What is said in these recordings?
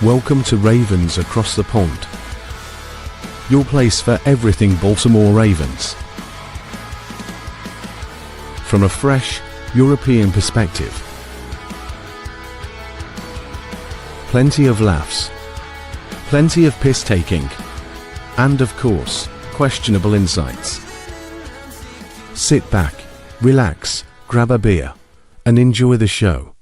Welcome to Ravens Across the Pond, your place for everything Baltimore Ravens. From a fresh, European perspective. Plenty of laughs, plenty of piss-taking, and of course, questionable insights. Sit back, relax, grab a beer, and enjoy the show.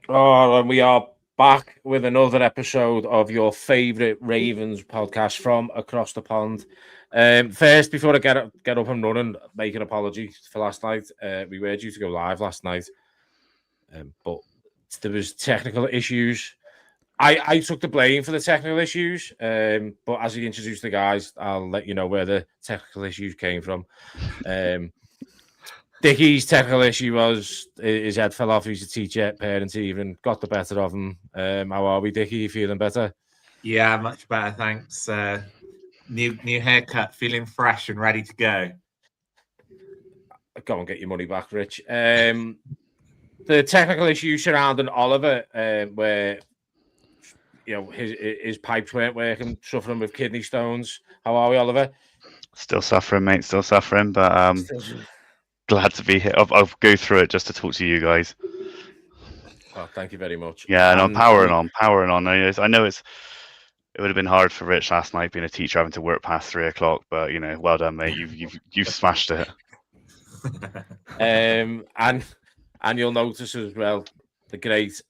Oh, and we are back with another episode of your favourite Ravens podcast from across the pond. First, before I get up and running, make an apology for last night. We were due to go live last night, but there was technical issues. I took the blame for the technical issues, but as we introduce the guys, I'll let you know where the technical issues came from. Dickie's technical issue was his head fell off. He's a teacher, parent even, got the better of him. How are we, Dickie? You feeling better? Yeah, much better, thanks. New haircut, feeling fresh and ready to go. Go and get your money back, Rich. The technical issue surrounding Oliver, where his pipes weren't working, suffering with kidney stones. How are we, Oliver? Still suffering, mate. Still suffering, but glad to be here. I'll go through it just to talk to you guys. Oh, thank you very much. Yeah, and I'm powering on. I know it would have been hard for Rich last night being a teacher having to work past 3 o'clock, but well done, mate. You've smashed it. And you'll notice as well, the great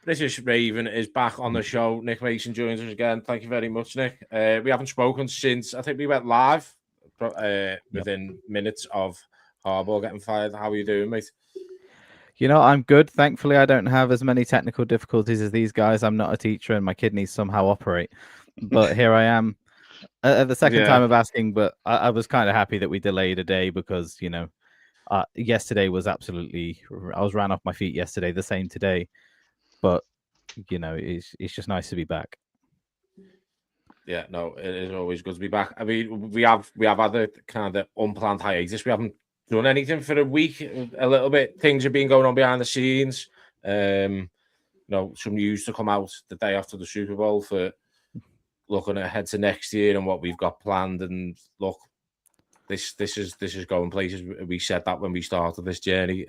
British Raven is back on the show. Nick Mason joins us again. Thank you very much, Nick. We haven't spoken since I think we went live within minutes of Harbaugh getting fired. How are you doing, mate? I'm good. Thankfully, I don't have as many technical difficulties as these guys. I'm not a teacher and my kidneys somehow operate. But here I am at the second time of asking, but I was kind of happy that we delayed a day because, yesterday was absolutely... I was ran off my feet yesterday, the same today. But, it's just nice to be back. Yeah, no, it is always good to be back. I mean, we have had a kind of unplanned hiatus. We haven't done anything for a week, a little bit. Things have been going on behind the scenes. Some news to come out the day after the Super Bowl for looking ahead to next year and what we've got planned. And look, this is going places. We said that when we started this journey.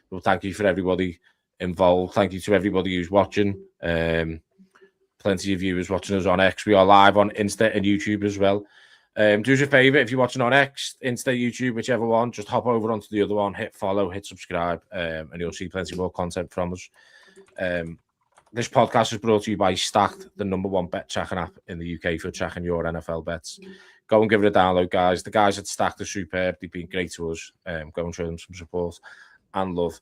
Well, thank you for everybody involved. Thank you to everybody who's watching. Plenty of viewers watching us on X. We are live on Insta and YouTube as well. Do us a favour, if you're watching on X, Insta, YouTube, whichever one, just hop over onto the other one, hit follow, hit subscribe, and you'll see plenty more content from us. This podcast is brought to you by Stacked, the #1 bet tracking app in the UK for tracking your NFL bets. Go and give it a download, guys. The guys at Stacked are superb. They've been great to us. Go and show them some support and love.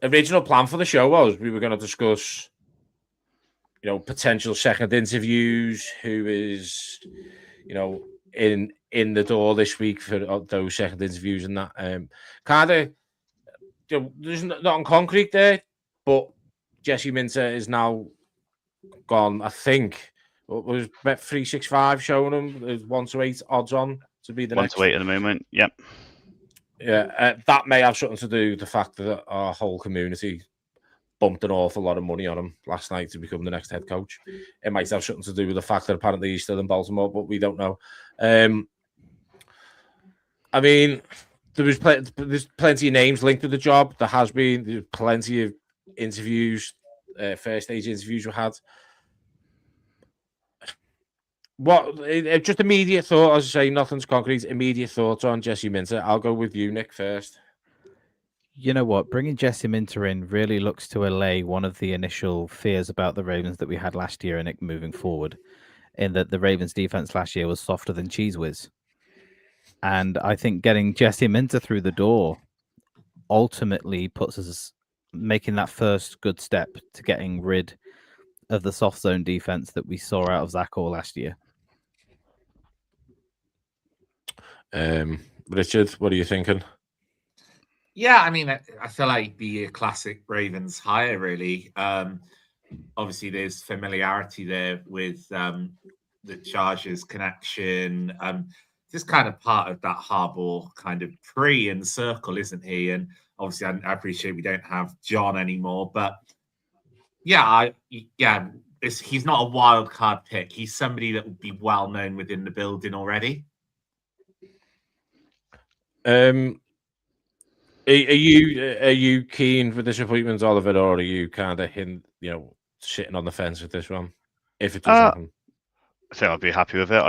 Original plan for the show was we were going to discuss potential second interviews, who is, in the door this week for those second interviews and that. Kind of, there's nothing concrete there, but Jesse Minter is now gone. I think what was Bet 365 showing him there's 1-8 odds on to be the 1 next. 1-8 at the moment. Yep. Yeah, that may have something to do with the fact that our whole community bumped an awful lot of money on him last night to become the next head coach. It might have something to do with the fact that apparently he's still in Baltimore, but we don't know. I mean, there's plenty of names linked with the job. There's plenty of interviews, first stage interviews we had. Just immediate thought, as I say, nothing's concrete. Immediate thoughts on Jesse Minter. I'll go with you, Nick, first. You know what? Bringing Jesse Minter in really looks to allay one of the initial fears about the Ravens that we had last year and it moving forward, in that the Ravens defense last year was softer than Cheese Whiz. And I think getting Jesse Minter through the door ultimately puts us making that first good step to getting rid of the soft zone defense that we saw out of Zach Orr last year. Richard, what are you thinking? Yeah, I mean, I feel like the classic Ravens hire, really. Obviously, there's familiarity there with the Chargers connection. Just kind of part of that Harbaugh kind of tree and circle, isn't he? And obviously, I appreciate we don't have John anymore, but yeah, he's not a wild card pick. He's somebody that would be well known within the building already. Are you keen for this appointment, Oliver, or are you kind of sitting on the fence with this one? If it does happen, I think I'd be happy with it.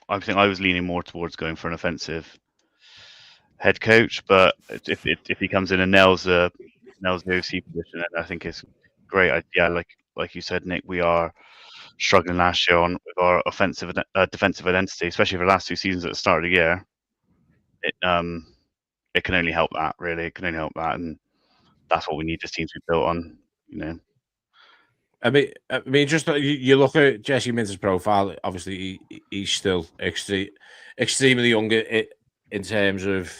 I think I was leaning more towards going for an offensive head coach, but if he comes in and nails the OC position, then I think it's great. Like you said, Nick, we are struggling last year with our offensive defensive identity, especially for the last 2 seasons at the start of the year. It can only help that, really. It can only help that, and that's what we need this team to be built on. I mean, just you look at Jesse Minter's profile. Obviously, he's still extremely young in terms of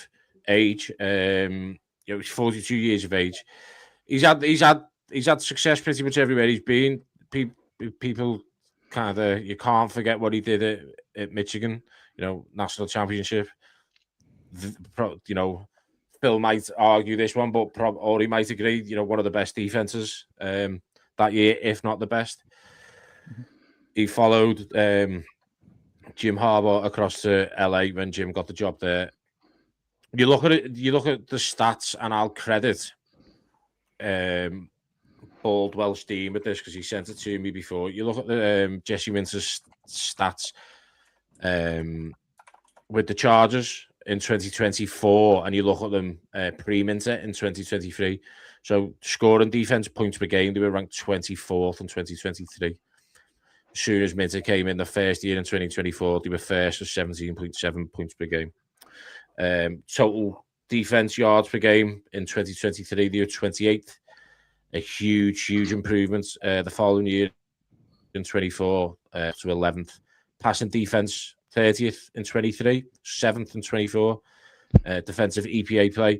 age. He's 42 years of age. He's had success pretty much everywhere he's been. People kind of, you can't forget what he did at Michigan. National championship. Phil might argue this one, or he might agree. One of the best defenses that year, if not the best. He followed Jim Harbaugh across to LA when Jim got the job there. You look at it. You look at the stats, and I'll credit Baldwell's team with this because he sent it to me before. You look at the Jesse Minter's stats with the Chargers in 2024, and you look at them pre-Minter in 2023. So scoring defense points per game, they were ranked 24th in 2023. As soon as Minter came in the first year in 2024, they were first with 17.7 points per game. Total defense yards per game in 2023, they were 28th. A huge improvement. The following year in 24 to 11th. Passing defense 30th in 23, 7th in 24. Defensive EPA play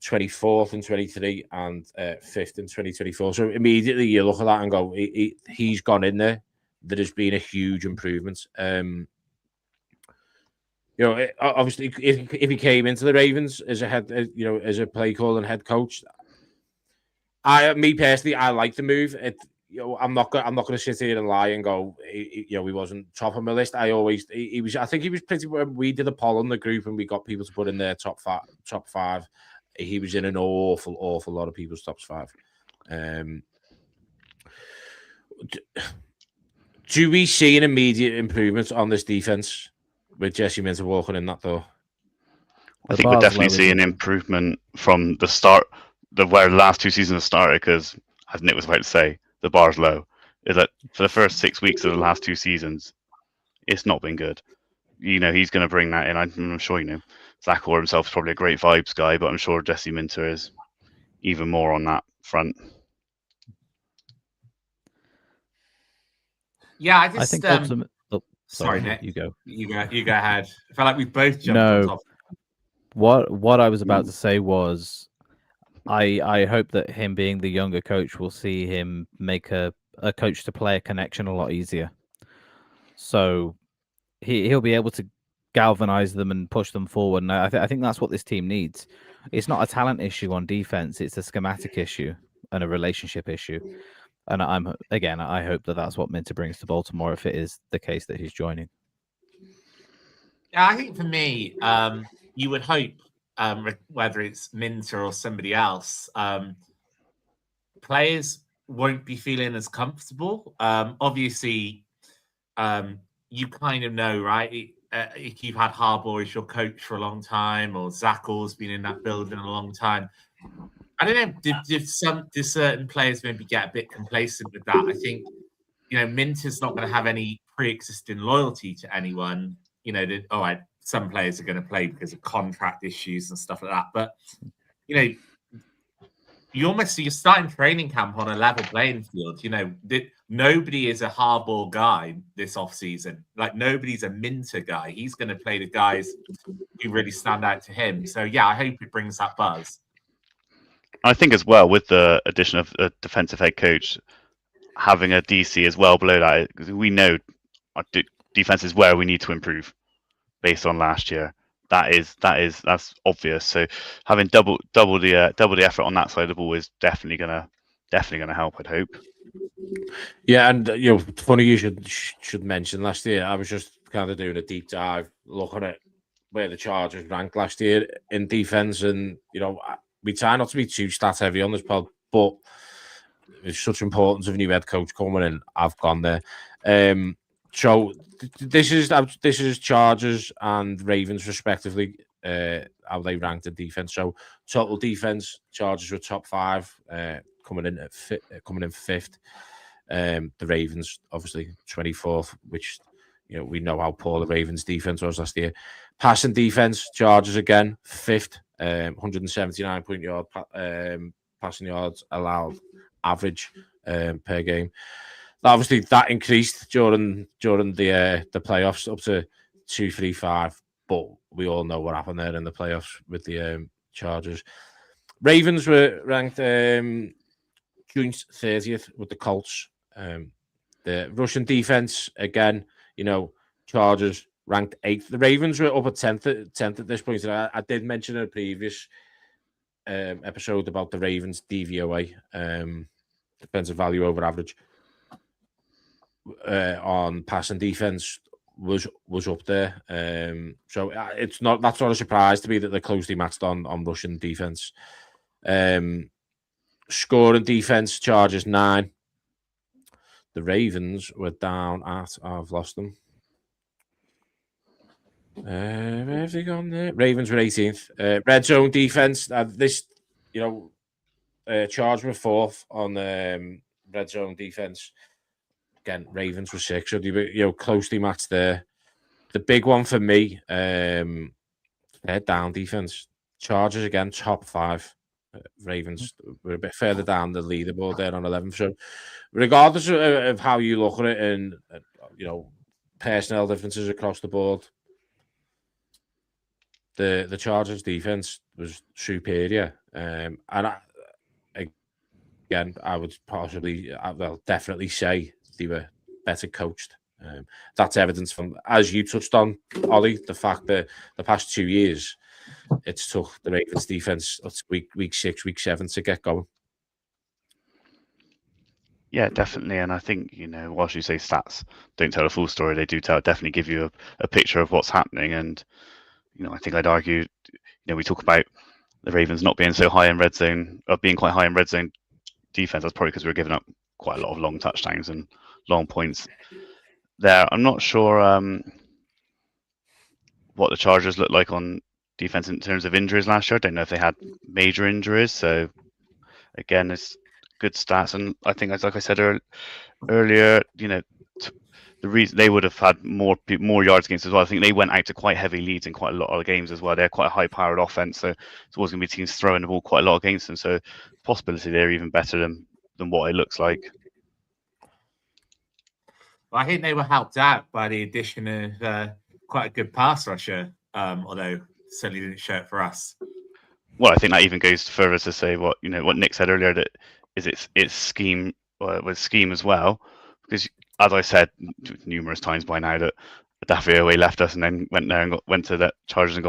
24th in 23 and 5th in 2024. So immediately you look at that and go, he's gone in there. There has been a huge improvement. Obviously, if he came into the Ravens as a head, as a play call and head coach, me personally, I like the move. I'm not going to sit here and lie and go, he wasn't top of my list. He was. I think he was pretty. We did a poll on the group and we got people to put in their top five. He was in an awful lot of people's top 5. Do we see an immediate improvement on this defense with Jesse Minter walking in that door? I think we'll definitely see an improvement from the start, where the last 2 seasons started, because, as Nick was about to say, the bar's low. Is that for the first 6 weeks of the last 2 seasons, it's not been good. He's going to bring that in. I'm sure, Zach Orr himself is probably a great vibes guy, but I'm sure Jesse Minter is even more on that front. Yeah, I think ultimately. Sorry, Nick. You go. You go ahead. I feel like we both jumped on top. What I was about to say was, I hope that him being the younger coach will see him make a coach to player connection a lot easier. So he'll be able to galvanize them and push them forward. And I think that's what this team needs. It's not a talent issue on defense. It's a schematic issue and a relationship issue. And I hope that that's what Minter brings to Baltimore if it is the case that he's joining. Yeah, I think for me, you would hope, whether it's Minter or somebody else, players won't be feeling as comfortable. Obviously, you kind of know, right? If you've had Harbaugh as your coach for a long time, or Zach Orr's been in that building a long time, I don't know. Did certain players maybe get a bit complacent with that? I think, Minter's not going to have any pre-existing loyalty to anyone. All right, some players are going to play because of contract issues and stuff like that. But, you're starting training camp on a level playing field. Nobody is a Harbaugh guy this offseason. Like, nobody's a Minter guy. He's going to play the guys who really stand out to him. So, yeah, I hope it brings that buzz. I think as well, with the addition of a defensive head coach, having a DC as well below that, because we know defense is where we need to improve based on last year. That's obvious. So having double the effort on that side of the ball is definitely gonna help, I'd hope. Yeah, and funny you should mention last year. I was just kind of doing a deep dive, looking at where the Chargers ranked last year in defense, and we try not to be too stat heavy on this pod, but it's such importance of a new head coach coming in. I've gone there. So this is Chargers and Ravens respectively. How they ranked in defense. So total defense, Chargers were top 5, coming in fifth. The Ravens obviously 24th, which we know how poor the Ravens defense was last year. Passing defense, Chargers again 5th, 179 passing yards allowed average per game. Obviously, that increased during the playoffs up to 235, but we all know what happened there in the playoffs with the Chargers. Ravens were ranked joint 30th with the Colts. The Russian defense again, Chargers ranked 8th. The Ravens were up at 10th at this point. I did mention in a previous episode about the Ravens DVOA, defensive value over average. On passing defense was up there, so that's not a surprise to me that they're closely matched on Russian defense. Scoring defense, Chargers 9. The Ravens were down at. I've lost them. Where have they gone there? Ravens were 18th. Red zone defense. Chargers were 4th on red zone defense. Again, Ravens were 6th, so they were closely matched there. The big one for me, their down defense. Chargers again, top 5. Ravens were a bit further down the leaderboard there on 11th. So, regardless of how you look at it, and personnel differences across the board, the Chargers defense was superior. And I would definitely say they were better coached. That's evidence from, as you touched on, Ollie, the fact that the past 2 years, it's took the Ravens defense week 6, week 7 to get going. Yeah, definitely. And I think, whilst you say stats don't tell a full story, they do definitely give you a picture of what's happening. And, I think I'd argue, we talk about the Ravens not being so high in red zone, or being quite high in red zone defense. That's probably because we're giving up quite a lot of long touchdowns and long points there. I'm not sure what the Chargers looked like on defense in terms of injuries last year. I don't know if they had major injuries. So again, it's good stats. And I think, like I said earlier, the reason they would have had more yards against as well. I think they went out to quite heavy leads in quite a lot of games as well. They're quite a high-powered offense, so it's always going to be teams throwing the ball quite a lot against them. So possibility they're even better than what it looks like. Well, I think they were helped out by the addition of quite a good pass rusher, although certainly didn't show it for us. Well, I think that even goes further to say what Nick said earlier, that it's scheme with scheme as well, because as I said numerous times by now, that DVOA left us and then went there and went to the Chargers and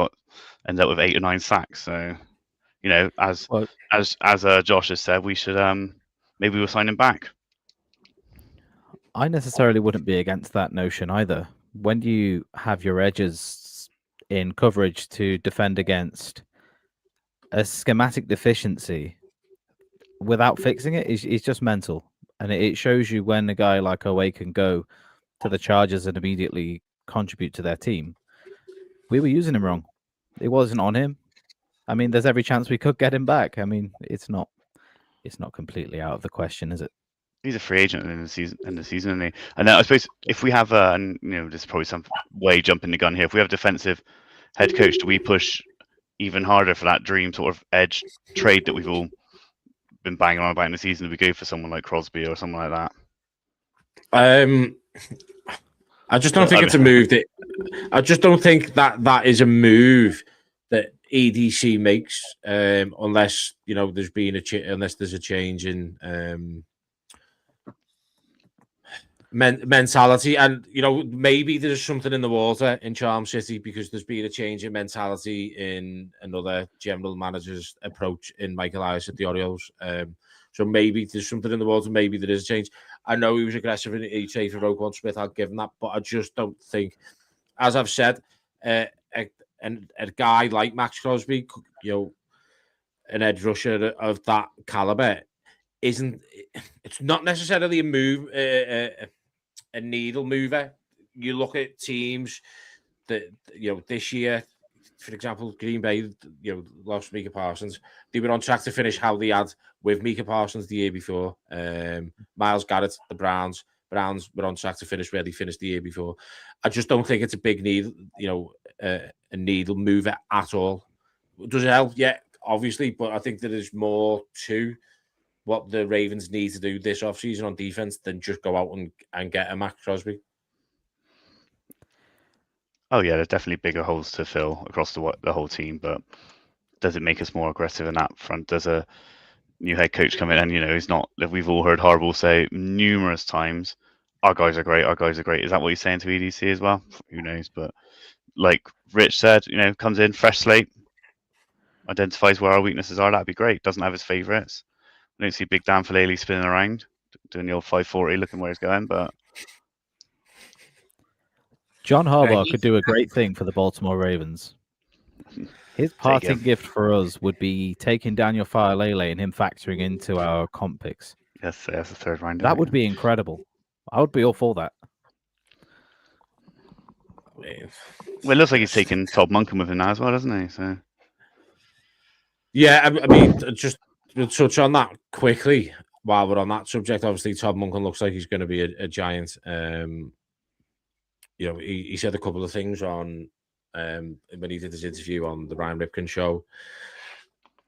ended up with 8 or 9 sacks. So as Josh has said, we should maybe we'll sign him back. I necessarily wouldn't be against that notion either. When you have your edges in coverage to defend against a schematic deficiency without fixing it is just mental. And it shows you when a guy like Owe can go to the Chargers and immediately contribute to their team. We were using him wrong. It wasn't on him. I mean, there's every chance we could get him back. I mean, it's not completely out of the question, is it? He's a free agent in the season, isn't he? And I suppose if we have and this is probably some way jumping the gun here. If we have a defensive head coach, do we push even harder for that dream sort of edge trade that we've all been banging on about in the season? Do we go for someone like Crosby or someone like that? I just don't think it's a move I just don't think that is a move that EDC makes, unless there's been unless there's a change in mentality, and maybe there's something in the water in Charm City because there's been a change in mentality in another general manager's approach in Michael Elias at the Orioles. So maybe there's something in the water. Maybe there is a change. I know he was aggressive in EJ for Roquan Smith. I'll give him that, but I just don't think, as I've said, a guy like Max Crosby, an edge rusher of that caliber, it's not necessarily a needle mover. You look at teams that this year, for example, Green Bay, lost Micah Parsons. They were on track to finish how they had with Micah Parsons the year before. Myles Garrett, the Browns were on track to finish where they finished the year before. I just don't think it's a big needle, a needle mover at all. Does it help? Yeah, obviously, but I think there is more to what the Ravens need to do this offseason on defense than just go out and get a Max Crosby. Oh yeah, there's definitely bigger holes to fill across the whole team, but does it make us more aggressive in that front? Does a new head coach come in and he's not? We've all heard Harbaugh say numerous times, "Our guys are great. Our guys are great." Is that what he's saying to EDC as well? Who knows? But like Rich said, comes in fresh slate, identifies where our weaknesses are. That'd be great. Doesn't have his favorites. I don't see Big Dan Falele spinning around, doing the old 540, looking where he's going. But John Harbaugh could do a great thing for the Baltimore Ravens. His parting gift for us would be taking Daniel Falele and him factoring into our comp picks. Yes, that's the third round. That would be incredible. I would be all for that. Well, it looks like he's taking Todd Monken with him now as well, doesn't he? So yeah, I mean, just to touch on that quickly while we're on that subject. Obviously, Todd Monken looks like he's going to be a giant. He said a couple of things on when he did his interview on the Ryan Ripken show.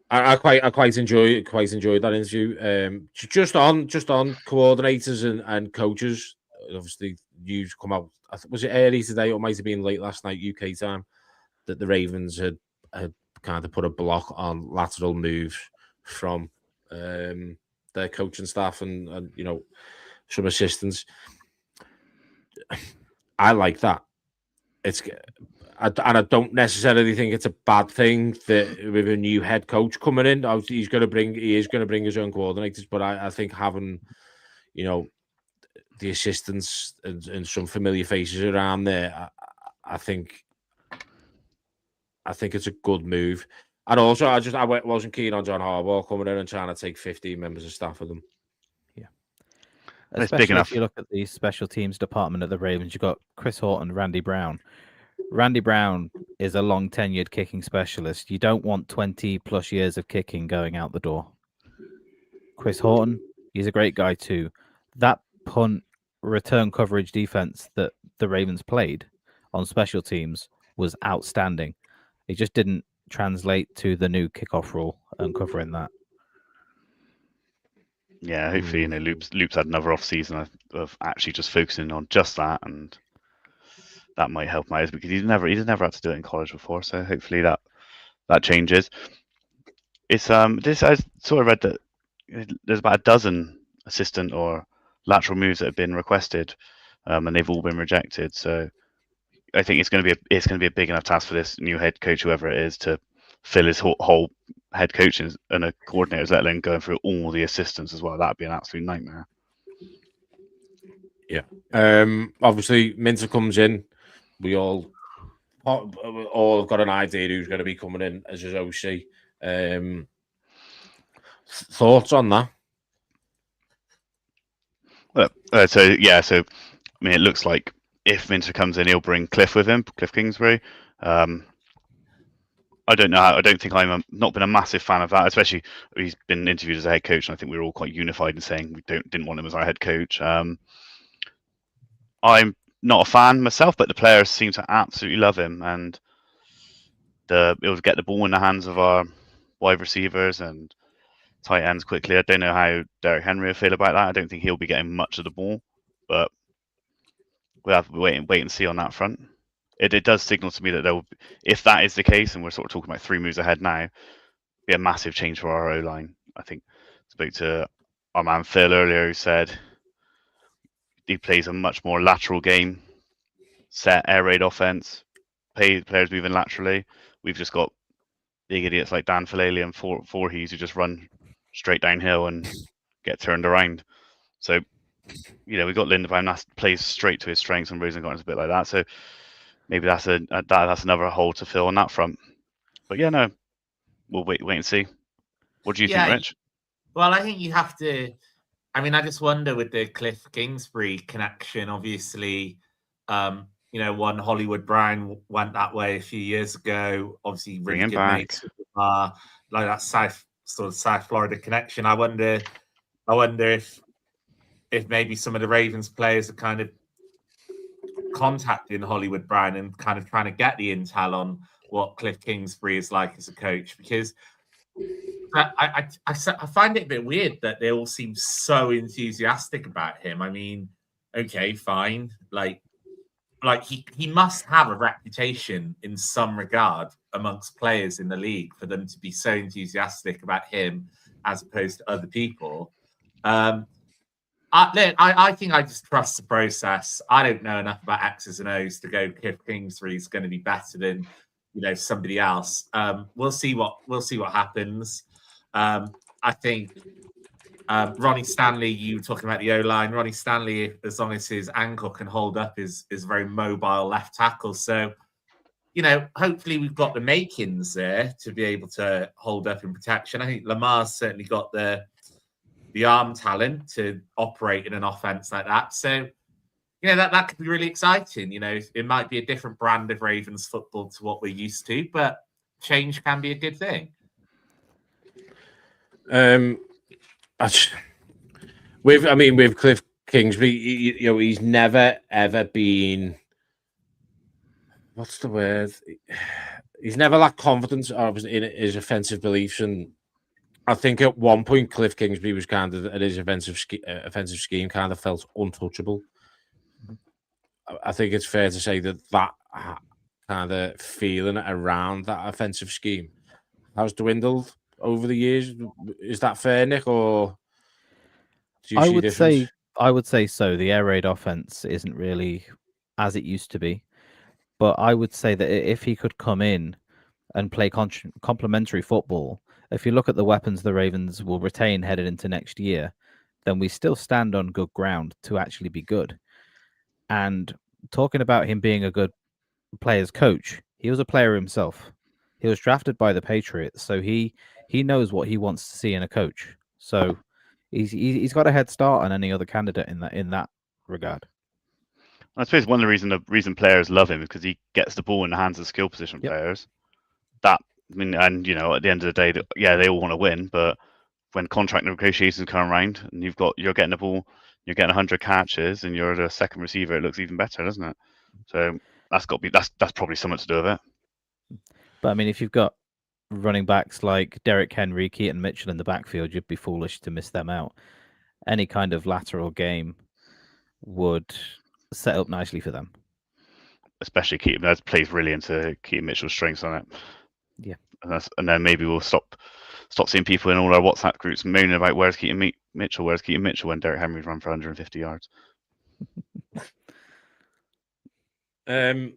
I quite enjoyed that interview. Just on coordinators and coaches. Obviously, news come out. Was it early today or might have been late last night UK time that the Ravens had kind of put a block on lateral moves from their coaching staff and some assistants. I like that. I don't necessarily think it's a bad thing that with a new head coach coming in, he is going to bring his own coordinators. But I think having, the assistants and some familiar faces around there, I think it's a good move. And also, I wasn't keen on John Harbaugh coming in and trying to take 15 members of staff with them. Especially if you look at the special teams department at the Ravens, you've got Chris Horton, Randy Brown. Randy Brown is a long tenured kicking specialist. You don't want 20 plus years of kicking going out the door. Chris Horton, he's a great guy too. That punt return coverage defense that the Ravens played on special teams was outstanding. It just didn't translate to the new kickoff rule and covering that. Yeah, hopefully, Loop's had another off season of actually just focusing on just that, and that might help him out because he's never had to do it in college before. So hopefully that changes. It's this I sort of read that there's about a dozen assistant or lateral moves that have been requested, and they've all been rejected. So I think it's going to be a big enough task for this new head coach, whoever it is, to fill his whole head coaches and a coordinators, let alone going through all the assistants as well. That'd be an absolute nightmare. Yeah. Obviously, Minter comes in. We all have got an idea who's going to be coming in as his OC. Thoughts on that? Well, so I mean, it looks like if Minter comes in, he'll bring Cliff with him, Cliff Kingsbury. I don't know. I don't think not been a massive fan of that, especially he's been interviewed as a head coach, and I think we were all quite unified in saying we didn't want him as our head coach. I'm not a fan myself, but the players seem to absolutely love him, and it'll get the ball in the hands of our wide receivers and tight ends quickly. I don't know how Derrick Henry will feel about that. I don't think he'll be getting much of the ball, but we'll have to wait and see on that front. It does signal to me that if that is the case, and we're sort of talking about 3 moves ahead now, be a massive change for our O-line. I think I spoke to our man Phil earlier, who said he plays a much more lateral game, set air raid offense, players moving laterally. We've just got big idiots like Dan Filali and Voorhees who just run straight downhill and get turned around. So, we got Lindebaum that plays straight to his strengths, and Rosengarten's a bit like that. So maybe that's that's another hole to fill on that front. But yeah, no, we'll wait and see. What do you think, Rich? Well, I think you have to. I mean, I just wonder with the Cliff Kingsbury connection. Obviously, one Hollywood Brown went that way a few years ago. Obviously, really good mates with like that South Florida connection. I wonder if maybe some of the Ravens players are kind of contacting Hollywood Brown and kind of trying to get the intel on what Cliff Kingsbury is like as a coach, because I find it a bit weird that they all seem so enthusiastic about him. I mean, okay, fine. Like he must have a reputation in some regard amongst players in the league for them to be so enthusiastic about him as opposed to other people. I think I just trust the process. I don't know enough about X's and O's to go Cliff Kingsbury is going to be better than somebody else. We'll see what happens. I think Ronnie Stanley, you were talking about the O-line. Ronnie Stanley, as long as his ankle can hold up, is a very mobile left tackle. So, hopefully we've got the makings there to be able to hold up in protection. I think Lamar's certainly got the arm talent to operate in an offense like that. So, that could be really exciting. It might be a different brand of Ravens football to what we're used to, but change can be a good thing. With Cliff Kingsbury, he's never ever been. What's the word? He's never lacked confidence in his offensive beliefs, and I think at one point Cliff Kingsbury was kind of at his offensive scheme kind of felt untouchable. I think it's fair to say that kind of feeling around that offensive scheme has dwindled over the years. Is that fair, Nick, or do you see difference? I would say so. The air raid offense isn't really as it used to be, but I would say that if he could come in and play complementary football, if you look at the weapons the Ravens will retain headed into next year, then we still stand on good ground to actually be good. And talking about him being a good player's coach, he was a player himself. He was drafted by the Patriots, so he knows what he wants to see in a coach. So he's got a head start on any other candidate in that regard. I suppose one of the reason players love him is because he gets the ball in the hands of skill position players. At the end of the day, they all want to win, but when contract negotiations come around and you're getting the ball, you're getting 100 catches, and you're the second receiver, it looks even better, doesn't it? So that's probably something to do with it. But I mean, if you've got running backs like Derrick Henry, Keaton Mitchell in the backfield, you'd be foolish to miss them out. Any kind of lateral game would set up nicely for them. Especially Keaton, that plays really into Keaton Mitchell's strengths on it. Yeah, and then maybe we'll stop seeing people in all our WhatsApp groups moaning about where's Keaton Mitchell when Derrick Henry's run for 150 yards. You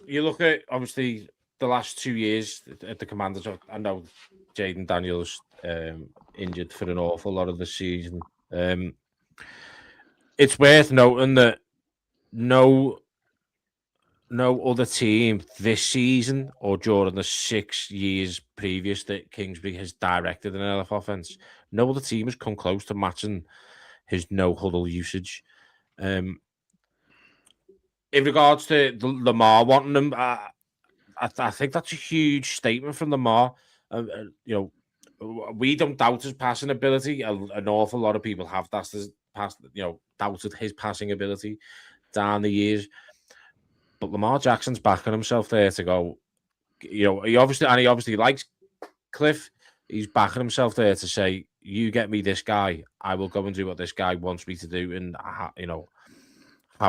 look at obviously the last 2 years at the Commanders. I know Jaden Daniels injured for an awful lot of the season. It's worth noting that no other team this season or during the 6 years previous that Kingsbury has directed an LF offense, no other team has come close to matching his no-huddle usage. In regards to Lamar wanting him, I think that's a huge statement from Lamar. We don't doubt his passing ability. An awful lot of people have doubted his passing ability down the years. But Lamar Jackson's backing himself there to go. He obviously likes Cliff. He's backing himself there to say, "You get me this guy, I will go and do what this guy wants me to do," and how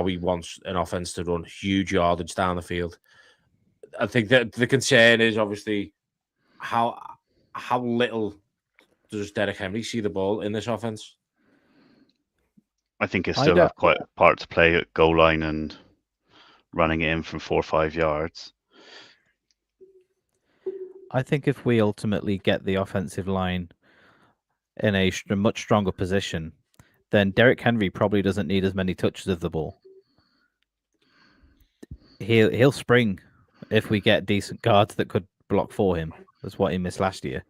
he wants an offense to run, huge yardage down the field. I think that the concern is obviously how little does Derrick Henry see the ball in this offense. I think he'll I still don't- have quite a part to play at goal line and running it in from 4 or 5 yards. I think if we ultimately get the offensive line in a much stronger position, then Derrick Henry probably doesn't need as many touches of the ball. He'll spring if we get decent guards that could block for him. That's what he missed last year.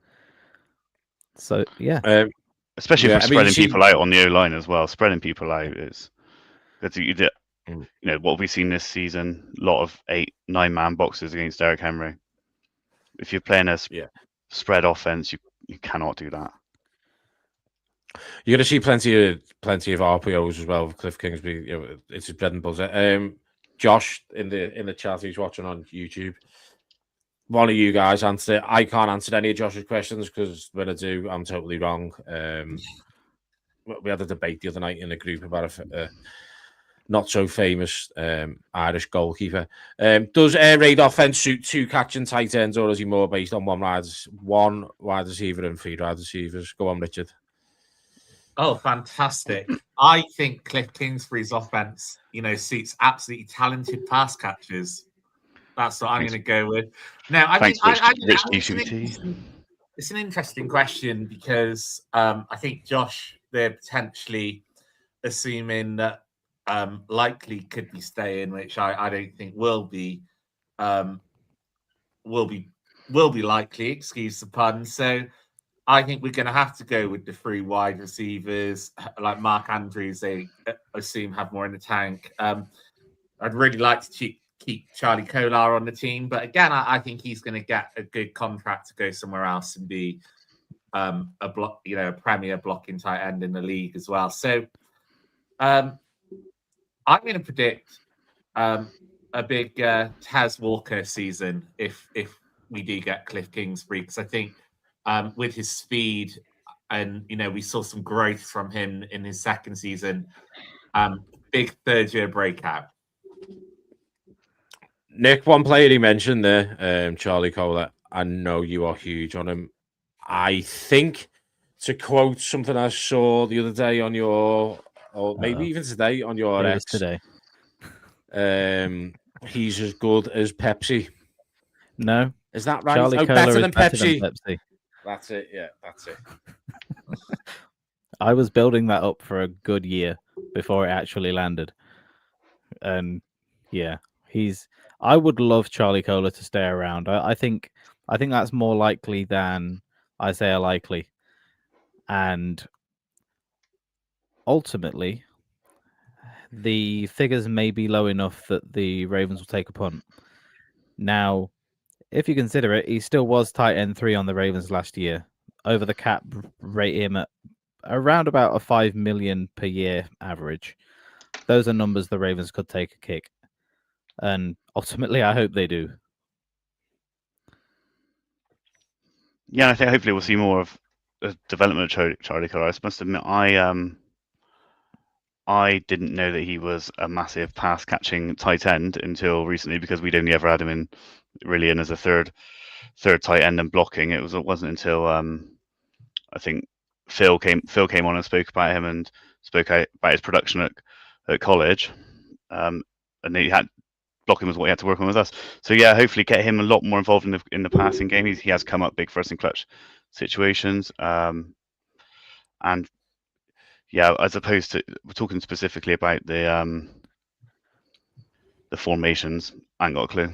So yeah, Especially Yeah, for I mean, spreading people out on the O line as well. Spreading people out is because what we've seen this season, a lot of 8-9 man boxes against Derrick Henry. If you're playing a spread offense, you cannot do that. You're going to see plenty of RPOs as well. Cliff Kingsbury, it's his bread and butter. Josh in the chat, who's watching on YouTube. One of you guys answer it. I can't answer any of Josh's questions because when I do, I'm totally wrong. We had a debate the other night in a group about a not so famous Irish goalkeeper. Does air raid offense suit 2 catching tight ends, or is he more based on one wide receiver and 3 wide receivers? Go on, Richard. Oh, fantastic. I think Cliff Kingsbury's offense, suits absolutely talented pass catchers. That's what I'm going to go with. Now, it's an interesting question because I think Josh, they're potentially assuming that likely could be staying, which I don't think will be likely. Excuse the pun. So I think we're going to have to go with the 3 wide receivers, like Mark Andrews. They assume have more in the tank. I'd really like to keep Charlie Kolar on the team, but again, I think he's going to get a good contract to go somewhere else and be a premier blocking tight end in the league as well. So I'm going to predict a big Taz Walker season if we do get Cliff Kingsbury, because I think with his speed and we saw some growth from him in his second season, big third-year breakout. Nick, one player he mentioned there, Charlie Kolar. I know you are huge on him. I think, to quote something I saw the other day on your, or maybe even today on your X, today. He's as good as Pepsi. No, is that right? Charlie Kolar better is than better Pepsi. than Pepsi. That's it. Yeah, that's it. I was building that up for a good year before it actually landed, and yeah, I would love Charlie Kolar to stay around. I think that's more likely than Isaiah Likely, and ultimately, the figures may be low enough that the Ravens will take a punt. Now, if you consider it, he still was tight end 3 on the Ravens last year. Over the cap, rate him at around about a $5 million per year average. Those are numbers the Ravens could take a kick, and ultimately, I hope they do. Yeah, I think hopefully we'll see more of the development of Charlie Kolar. I must admit, I didn't know that he was a massive pass catching tight end until recently, because we'd only ever had him in as a third tight end and blocking. It wasn't until I think Phil came on and spoke about him and spoke about his production at college, and he had blocking was what he had to work on with us. So yeah, hopefully get him a lot more involved in the passing game. He has come up big for us in clutch situations, and yeah, as opposed to we're talking specifically about the formations, I ain't got a clue.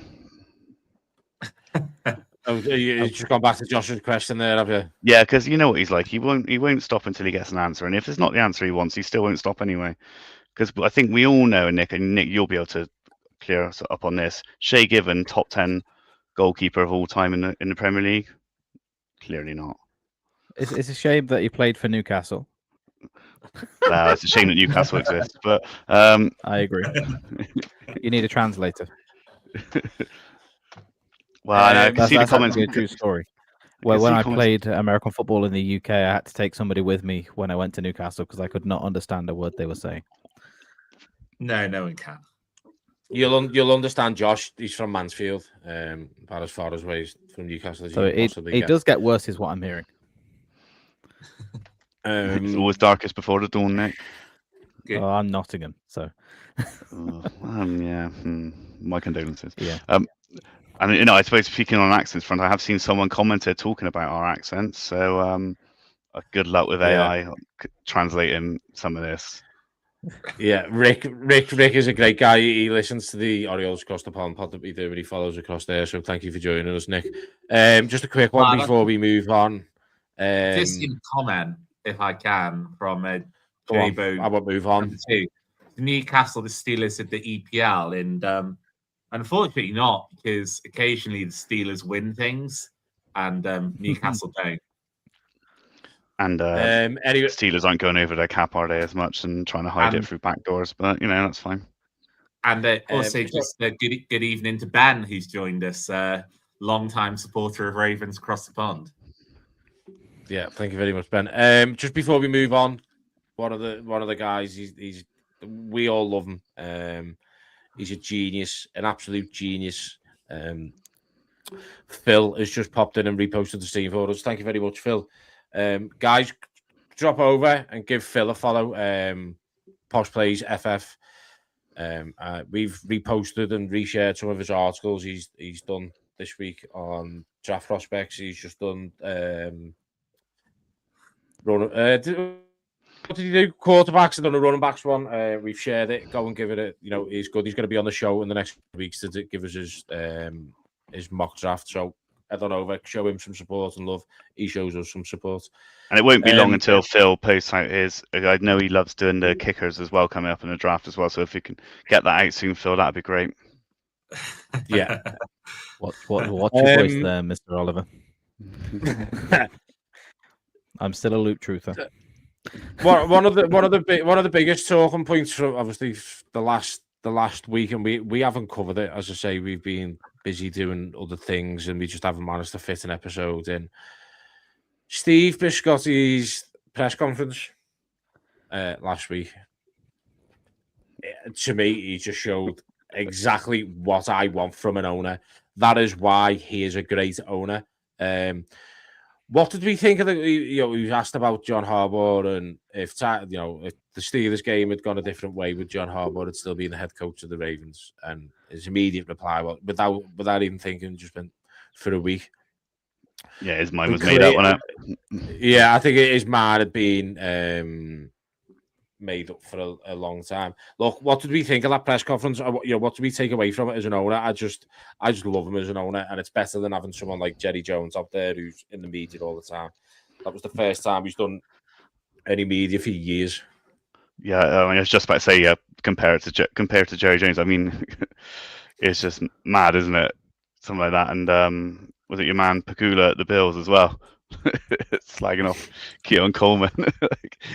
You just gone back to Josh's question there, have you? Yeah, because you know what he's like. He won't stop until he gets an answer, and if it's not the answer he wants, he still won't stop anyway. Because I think we all know, and Nick, you'll be able to clear us up on this. Shay Given, top 10 goalkeeper of all time in the Premier League? Clearly not. It's a shame that he played for Newcastle. Well, it's a shame that Newcastle exists, but I agree. You need a translator. Well, I can see the that's comments. actually a true story. Well, when I played American football in the UK, I had to take somebody with me when I went to Newcastle because I could not understand a word they were saying. No one can. You'll understand Josh. He's from Mansfield, about as far away from Newcastle as so you can possibly get. It does get worse, is what I'm hearing. It's always darkest before the dawn, Nick. Good. Oh, I'm Nottingham, so Yeah. My condolences. yeah. And I suppose speaking on accents front, I have seen someone commented talking about our accents. So good luck with AI translating some of this. Yeah, Rick is a great guy. He listens to the Orioles Across the Pond pod that we do, but he follows across there. So thank you for joining us, Nick. Just a quick one before we move on. Just in comment, if I can, from Jabo. I won't move on. Newcastle, the Steelers at the EPL, and unfortunately not, because occasionally the Steelers win things and Newcastle don't. And anyway, Steelers aren't going over their cap, are they, as much and trying to hide it through back doors? But that's fine. And also just a good evening to Ben, who's joined us, long-time supporter of Ravens across the pond. Yeah, thank you very much, Ben. Just before we move on, one of the guys, we all love him. He's a genius, an absolute genius. Phil has just popped in and reposted the scene for us. Thank you very much, Phil. Guys, drop over and give Phil a follow. Posh Plays FF. We've reposted and reshared some of his articles he's done this week on draft prospects. He's just done what did he do? Quarterbacks. I've done a running backs one. We've shared it. Go and give it a. He's good. He's going to be on the show in the next weeks to give us his mock draft. So head on over, show him some support and love. He shows us some support. And it won't be long until Phil posts out his. I know he loves doing the kickers as well, coming up in the draft as well. So if you can get that out soon, Phil, that'd be great. Yeah. Watch your voice there, Mr. Oliver. I'm still a loop truther. One of the biggest talking points from obviously the last week, and we haven't covered it. As I say, we've been busy doing other things, and we just haven't managed to fit an episode in. Steve Biscotti's press conference last week. To me, he just showed exactly what I want from an owner. That is why he is a great owner. What did we think of we asked about John Harbaugh, and if the Steelers game had gone a different way, would John Harbaugh had still been the head coach of the Ravens? And his immediate reply, without even thinking, just went for a week. Yeah, his mind was made up on it. Yeah, I think his mind had been made up for a long time. Look, what did we think of that press conference? What did we take away from it as an owner? I just love him as an owner, and it's better than having someone like Jerry Jones out there who's in the media all the time. That was the first time he's done any media for years. Yeah, I was just about to say, compared to Jerry Jones. I mean, it's just mad, isn't it? Something like that. And was it your man Pagula at the Bills as well? Slagging off Keon Coleman.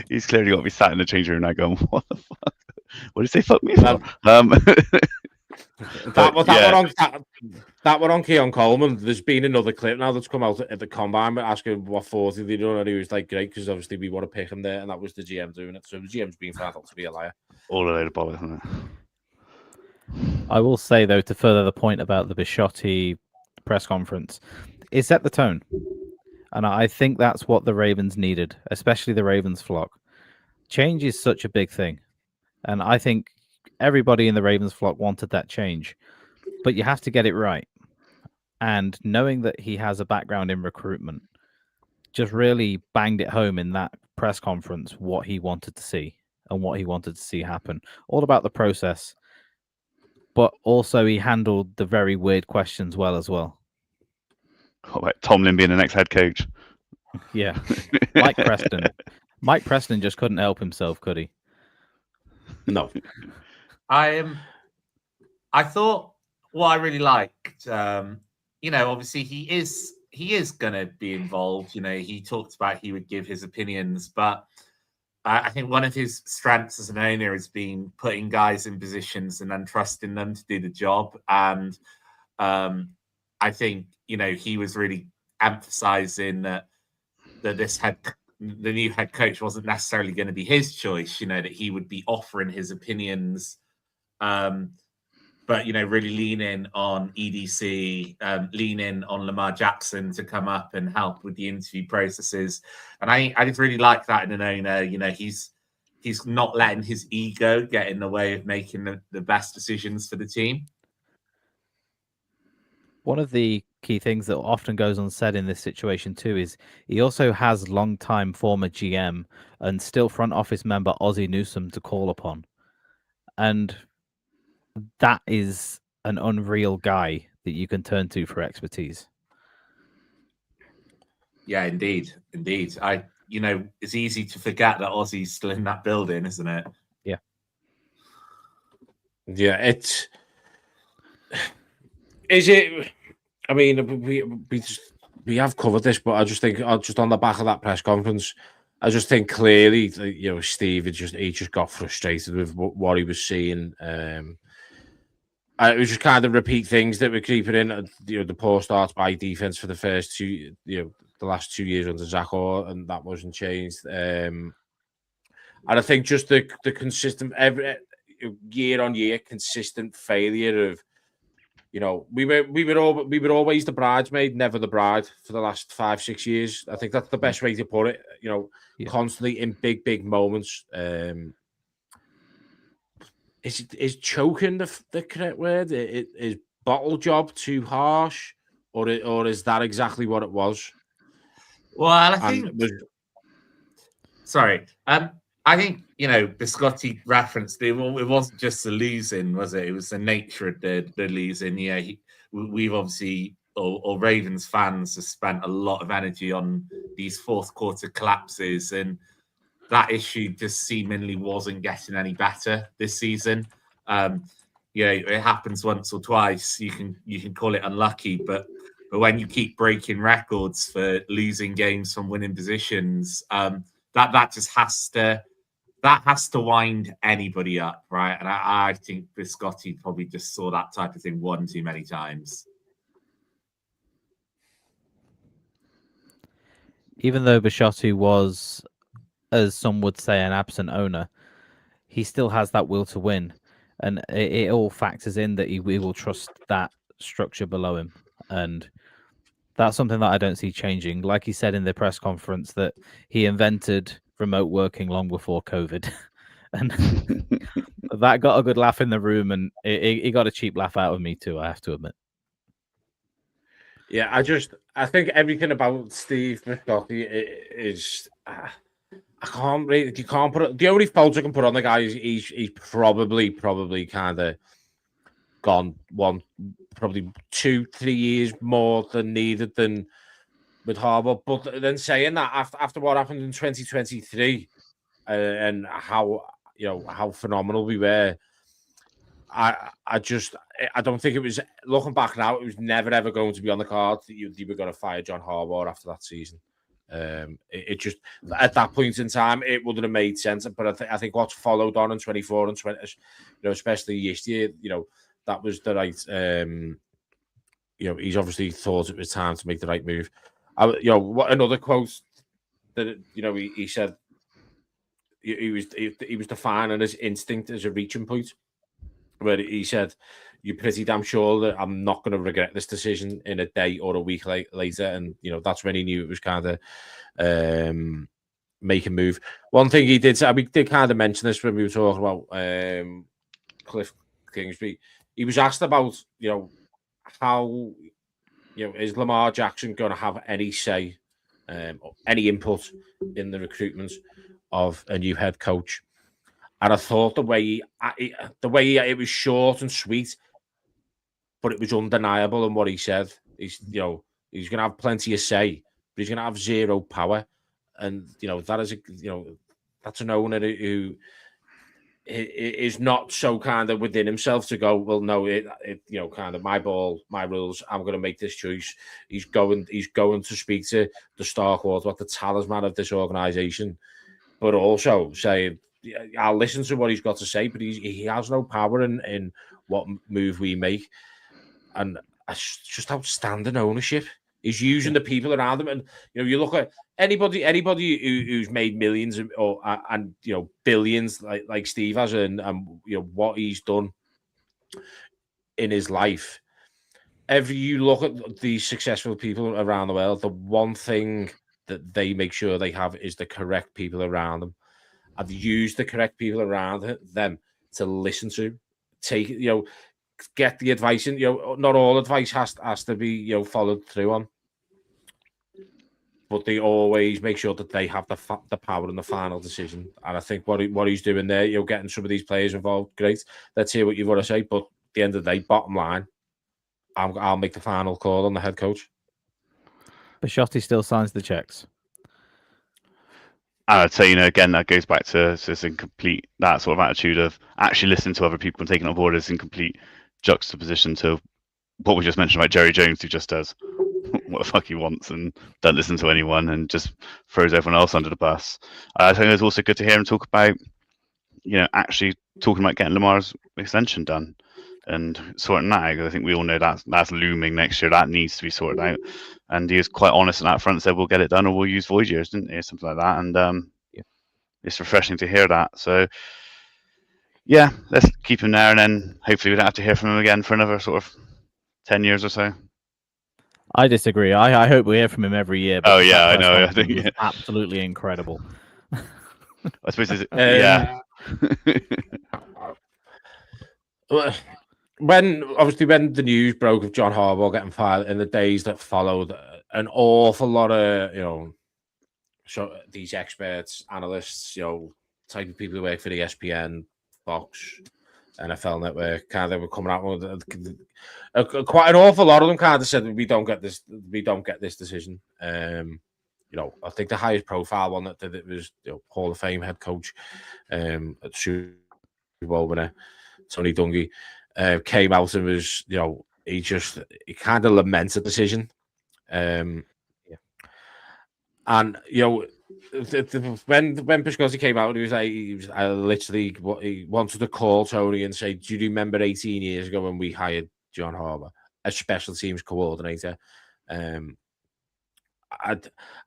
He's clearly got to be sat in the change room now going, what the fuck? What did he say fuck me for? That one on Keon Coleman. There's been another clip now that's come out at the combine asking what 40 they done, and he was like, great, because obviously we want to pick him there, and that was the GM doing it. So the GM's been found out to be a liar. All a load of bollocks, isn't it? I will say, though, to further the point about the Bisciotti press conference, it set the tone. And I think that's what the Ravens needed, especially the Ravens flock. Change is such a big thing. And I think everybody in the Ravens flock wanted that change. But you have to get it right. And knowing that he has a background in recruitment just really banged it home in that press conference what he wanted to see and what he wanted to see happen. All about the process. But also he handled the very weird questions well as well. What about Tomlin being the next head coach? Yeah. Mike Preston. Mike Preston just couldn't help himself, could he? No. I thought what I really liked, obviously he is going to be involved. He talked about he would give his opinions, but I think one of his strengths as an owner has been putting guys in positions and then trusting them to do the job. And I think, he was really emphasizing that the new head coach wasn't necessarily going to be his choice, that he would be offering his opinions, but, really lean in on EDC, lean in on Lamar Jackson to come up and help with the interview processes. And I just really like that in an owner. he's not letting his ego get in the way of making the best decisions for the team. One of the key things that often goes unsaid in this situation too is he also has long-time former GM and still front office member Ozzie Newsome to call upon. And that is an unreal guy that you can turn to for expertise. Yeah, indeed. It's easy to forget that Ozzie's still in that building, isn't it? Yeah. Yeah, is it? I mean, we have covered this, but I just think, just on the back of that press conference, I just think clearly, Steve he just got frustrated with what he was seeing. It was just kind of repeat things that were creeping in. The poor starts by defense for the first two, the last 2 years under Zach Orr, and that wasn't changed. And I think just the consistent every year on year consistent failure of, we were always the bridesmaid, never the bride for the last 5-6 years. I think that's the best way to put it. Constantly in big moments. Is choking the correct word? Is bottle job too harsh, or is that exactly what it was? Well, I think. Sorry. I think Biscotti referenced it wasn't just the losing, was it? It was the nature of the losing. Yeah, we've obviously, or Ravens fans have spent a lot of energy on these fourth quarter collapses, and that issue just seemingly wasn't getting any better this season. It happens once or twice. You can call it unlucky, but when you keep breaking records for losing games from winning positions, that just has to wind anybody up, right? And I think Biscotti probably just saw that type of thing one too many times. Even though Biscotti was, as some would say, an absent owner, he still has that will to win, and it all factors in that he will trust that structure below him, and that's something that I don't see changing. Like he said in the press conference, that he invented remote working long before COVID, and that got a good laugh in the room, and it got a cheap laugh out of me too, I have to admit. Yeah, I think everything about Steve Biscotti is. You can't put it. The only fault I can put on the guy is he's probably kind of gone probably 2-3 years more than needed than with Harbaugh. But then saying that after what happened in 2023 and how phenomenal we were, I don't think it was, looking back now, it was never ever going to be on the cards that you were going to fire John Harbaugh after that season. It just, at that point in time, it wouldn't have made sense. But I think what's followed on in 24 and 20, especially this year, that was the right. He's obviously thought it was time to make the right move. What another quote that he said, he was defining his instinct as a reaching point, where he said, "You're pretty damn sure that I'm not going to regret this decision in a day or a week later." And that's when he knew it was kind of make a move. One thing he did say, we did kind of mention this when we were talking about Cliff Kingsbury. He was asked about how is Lamar Jackson going to have any say, or any input in the recruitment of a new head coach. And I thought the way it was short and sweet, but it was undeniable in what he said. He's going to have plenty of say, but he's going to have zero power. And that is that's an owner who is not so kind of within himself to go, well, no, kind of my ball, my rules. I'm going to make this choice. He's going to speak to the star quarterback, the talisman of this organization, but also saying, I'll listen to what he's got to say, but he has no power in what move we make. And it's just outstanding ownership. He's using the people around him, and you look at anybody who's made millions and billions like Steve has, and what he's done in his life. You look at these successful people around the world, the one thing that they make sure they have is the correct people around them. I've used the correct people around them to listen to, take, get the advice, and not all advice has to be followed through on, but they always make sure that they have the power in the final decision. And I think what he's doing there, getting some of these players involved, great. Let's hear what you've got to say. But at the end of the day, bottom line, I'll make the final call on the head coach. Bisciotti still signs the checks. I'd say, again, that goes back to this incomplete, that sort of attitude of actually listening to other people and taking on board is in complete juxtaposition to what we just mentioned about Jerry Jones, who just does what the fuck he wants and don't listen to anyone and just throws everyone else under the bus. I think it's also good to hear him talk about, actually talking about getting Lamar's extension done and sorting that out. I think we all know that's looming next year. That needs to be sorted out. And he was quite honest in that front, said we'll get it done or we'll use void years, didn't he? Something like that. And it's refreshing to hear that. So yeah, let's keep him there, and then hopefully we don't have to hear from him again for another sort of 10 years or so. I disagree. I hope we hear from him every year. Oh yeah, I know. I think it's absolutely incredible. I suppose yeah. When the news broke of John Harbaugh getting fired, in the days that followed, an awful lot of these experts, analysts, type of people who work for the ESPN, Fox, NFL Network, kind of were coming out with quite an awful lot of them kind of said we don't get this decision. I think the highest profile one that did it was Hall of Fame head coach at Super Bowl winner Tony Dungy. Came out and was, he kind of laments a decision. And, when Bisciotti came out, he wanted to call Tony and say, do you remember 18 years ago when we hired John Harbaugh as special teams coordinator? I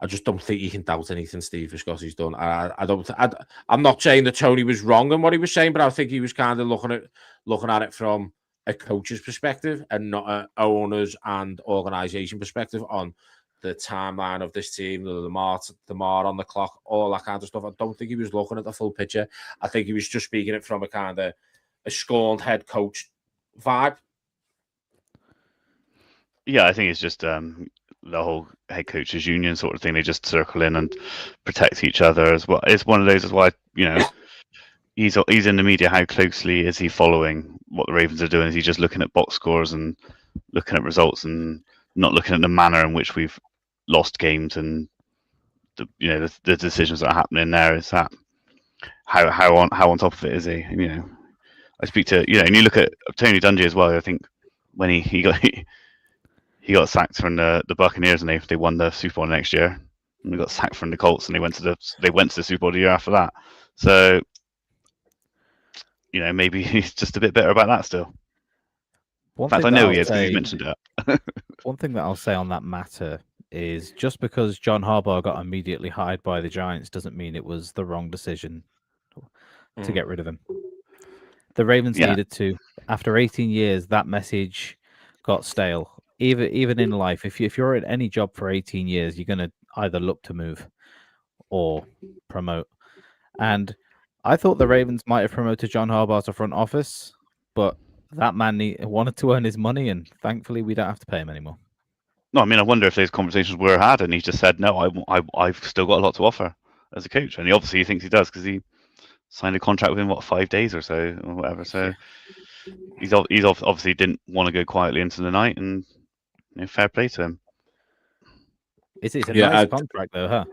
just don't think you can doubt anything Steve Bisciotti's done. I'm not saying that Tony was wrong in what he was saying, but I think he was kind of looking at it from a coach's perspective and not an owner's and organization perspective on the timeline of this team, the Lamar on the clock, all that kind of stuff. I don't think he was looking at the full picture. I think he was just speaking it from a kind of a scorned head coach vibe. Yeah, I think it's just the whole head coaches union sort of thing. They just circle in and protect each other as well. It's one of those as well. He's in the media. How closely is he following what the Ravens are doing? Is he just looking at box scores and looking at results and not looking at the manner in which we've lost games and the decisions that are happening there? Is that how on top of it is he? I speak to and you look at Tony Dungy as well. I think when he got sacked from the Buccaneers and they won the Super Bowl next year, and they got sacked from the Colts and they went to the Super Bowl the year after that. So maybe he's just a bit better about that still. In fact, I know he is because he's mentioned it. One thing that I'll say on that matter is just because John Harbaugh got immediately hired by the Giants doesn't mean it was the wrong decision to get rid of him. The Ravens needed to. After 18 years, that message got stale. Even in life, if you're at any job for 18 years, you're going to either look to move or promote. And I thought the Ravens might have promoted John Harbaugh to front office, but that man wanted to earn his money, and thankfully we don't have to pay him anymore. No, I mean, I wonder if those conversations were had, and he just said, "No, I've still got a lot to offer as a coach," and he obviously thinks he does because he signed a contract with him 5 days or so or whatever. So he's obviously didn't want to go quietly into the night, and fair play to him. It's a nice contract though, huh?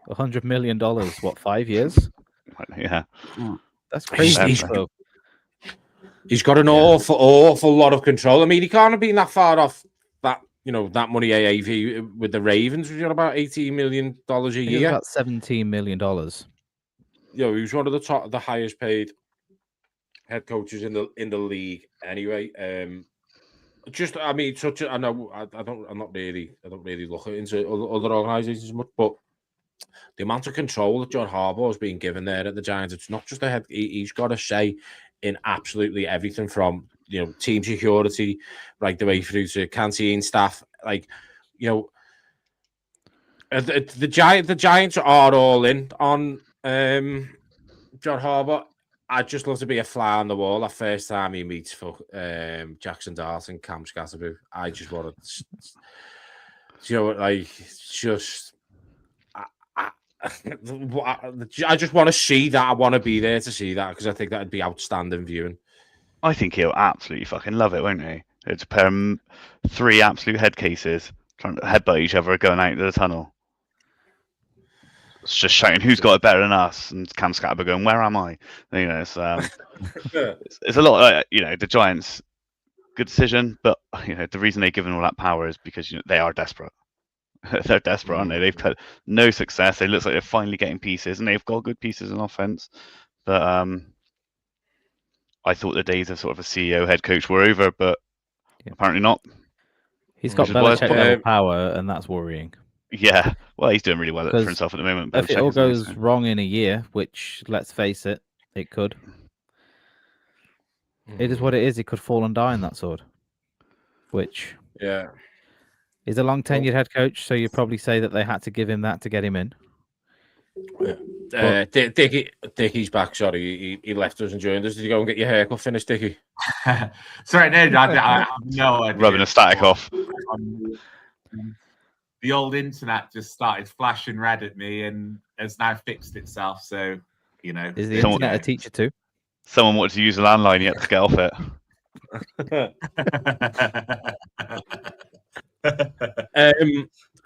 $100 million, what, 5 years? Yeah, that's crazy. He's got an awful lot of control. I mean, he can't have been that far off that that money AAV with the Ravens. Was about $18 million a year. About $17 million. He was one of the highest paid head coaches in the league. Anyway, I don't really look into other organizations much, but the amount of control that John Harbaugh is being given there at the Giants, it's not just a head. He's got a say in absolutely everything from team security right the way through to canteen staff. The Giants are all in on John Harbaugh, I'd just love to be a fly on the wall. That first time he meets for Jackson Dart and Cam Scatterby, I just want to, like, just. I just want to see that. I want to be there to see that because I think that'd be outstanding viewing. I think he'll absolutely fucking love it, won't he? It's pair 3 absolute head cases trying to headbutt each other going out into the tunnel. It's just shouting, who's got it better than us? And Cam Scatterby going, where am I? It's a lot. The Giants, good decision, but the reason they've given all that power is because they are desperate. They're desperate, aren't they? They've had no success. It looks like they're finally getting pieces, and they've got good pieces in offense. But I thought the days of sort of a CEO head coach were over, but apparently not. He's got Belichick level power, and that's worrying. Yeah, well, he's doing really well for himself at the moment. If it all goes wrong in a year, which, let's face it, it could. It is what it is. He could fall and die in that sword. Which, he's a long tenured head coach, so you'd probably say that they had to give him that to get him in. Dickie's back. Sorry, he left us and joined us. Did you go and get your haircut finished, Dickie? Sorry, no, I have no idea. Rubbing a static off. The old internet just started flashing red at me and has now fixed itself. So, Is the internet a teacher too? Someone wanted to use a landline, you had to get off it.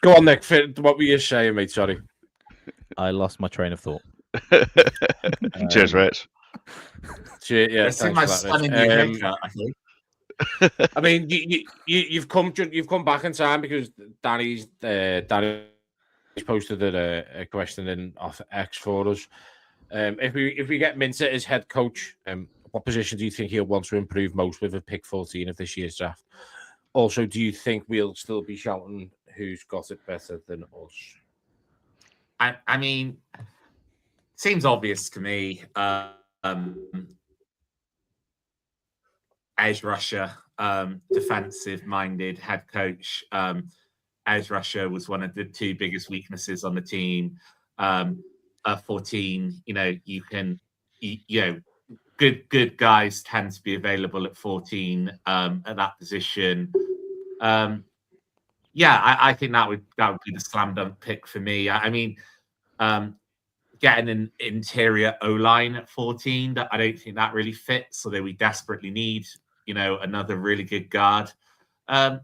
Go on, Nick. What were you saying, mate? Sorry. I lost my train of thought. Cheers, Rich. Yeah, I my son in your haircut, I think. I mean, you've come back in time because Danny's posted a question in off X for us. If we get Minter as head coach, what position do you think he'll want to improve most with a pick 14 of this year's draft? Also, do you think we'll still be shouting who's got it better than us? I mean, seems obvious to me. Edge rusher, defensive-minded head coach. Edge rusher was one of the 2 biggest weaknesses on the team. 14, you can, good guys tend to be available at 14 at that position. I think that would be the slam dunk pick for me. I mean, getting an interior O-line at 14, I don't think that really fits. Although we desperately need, another really good guard. I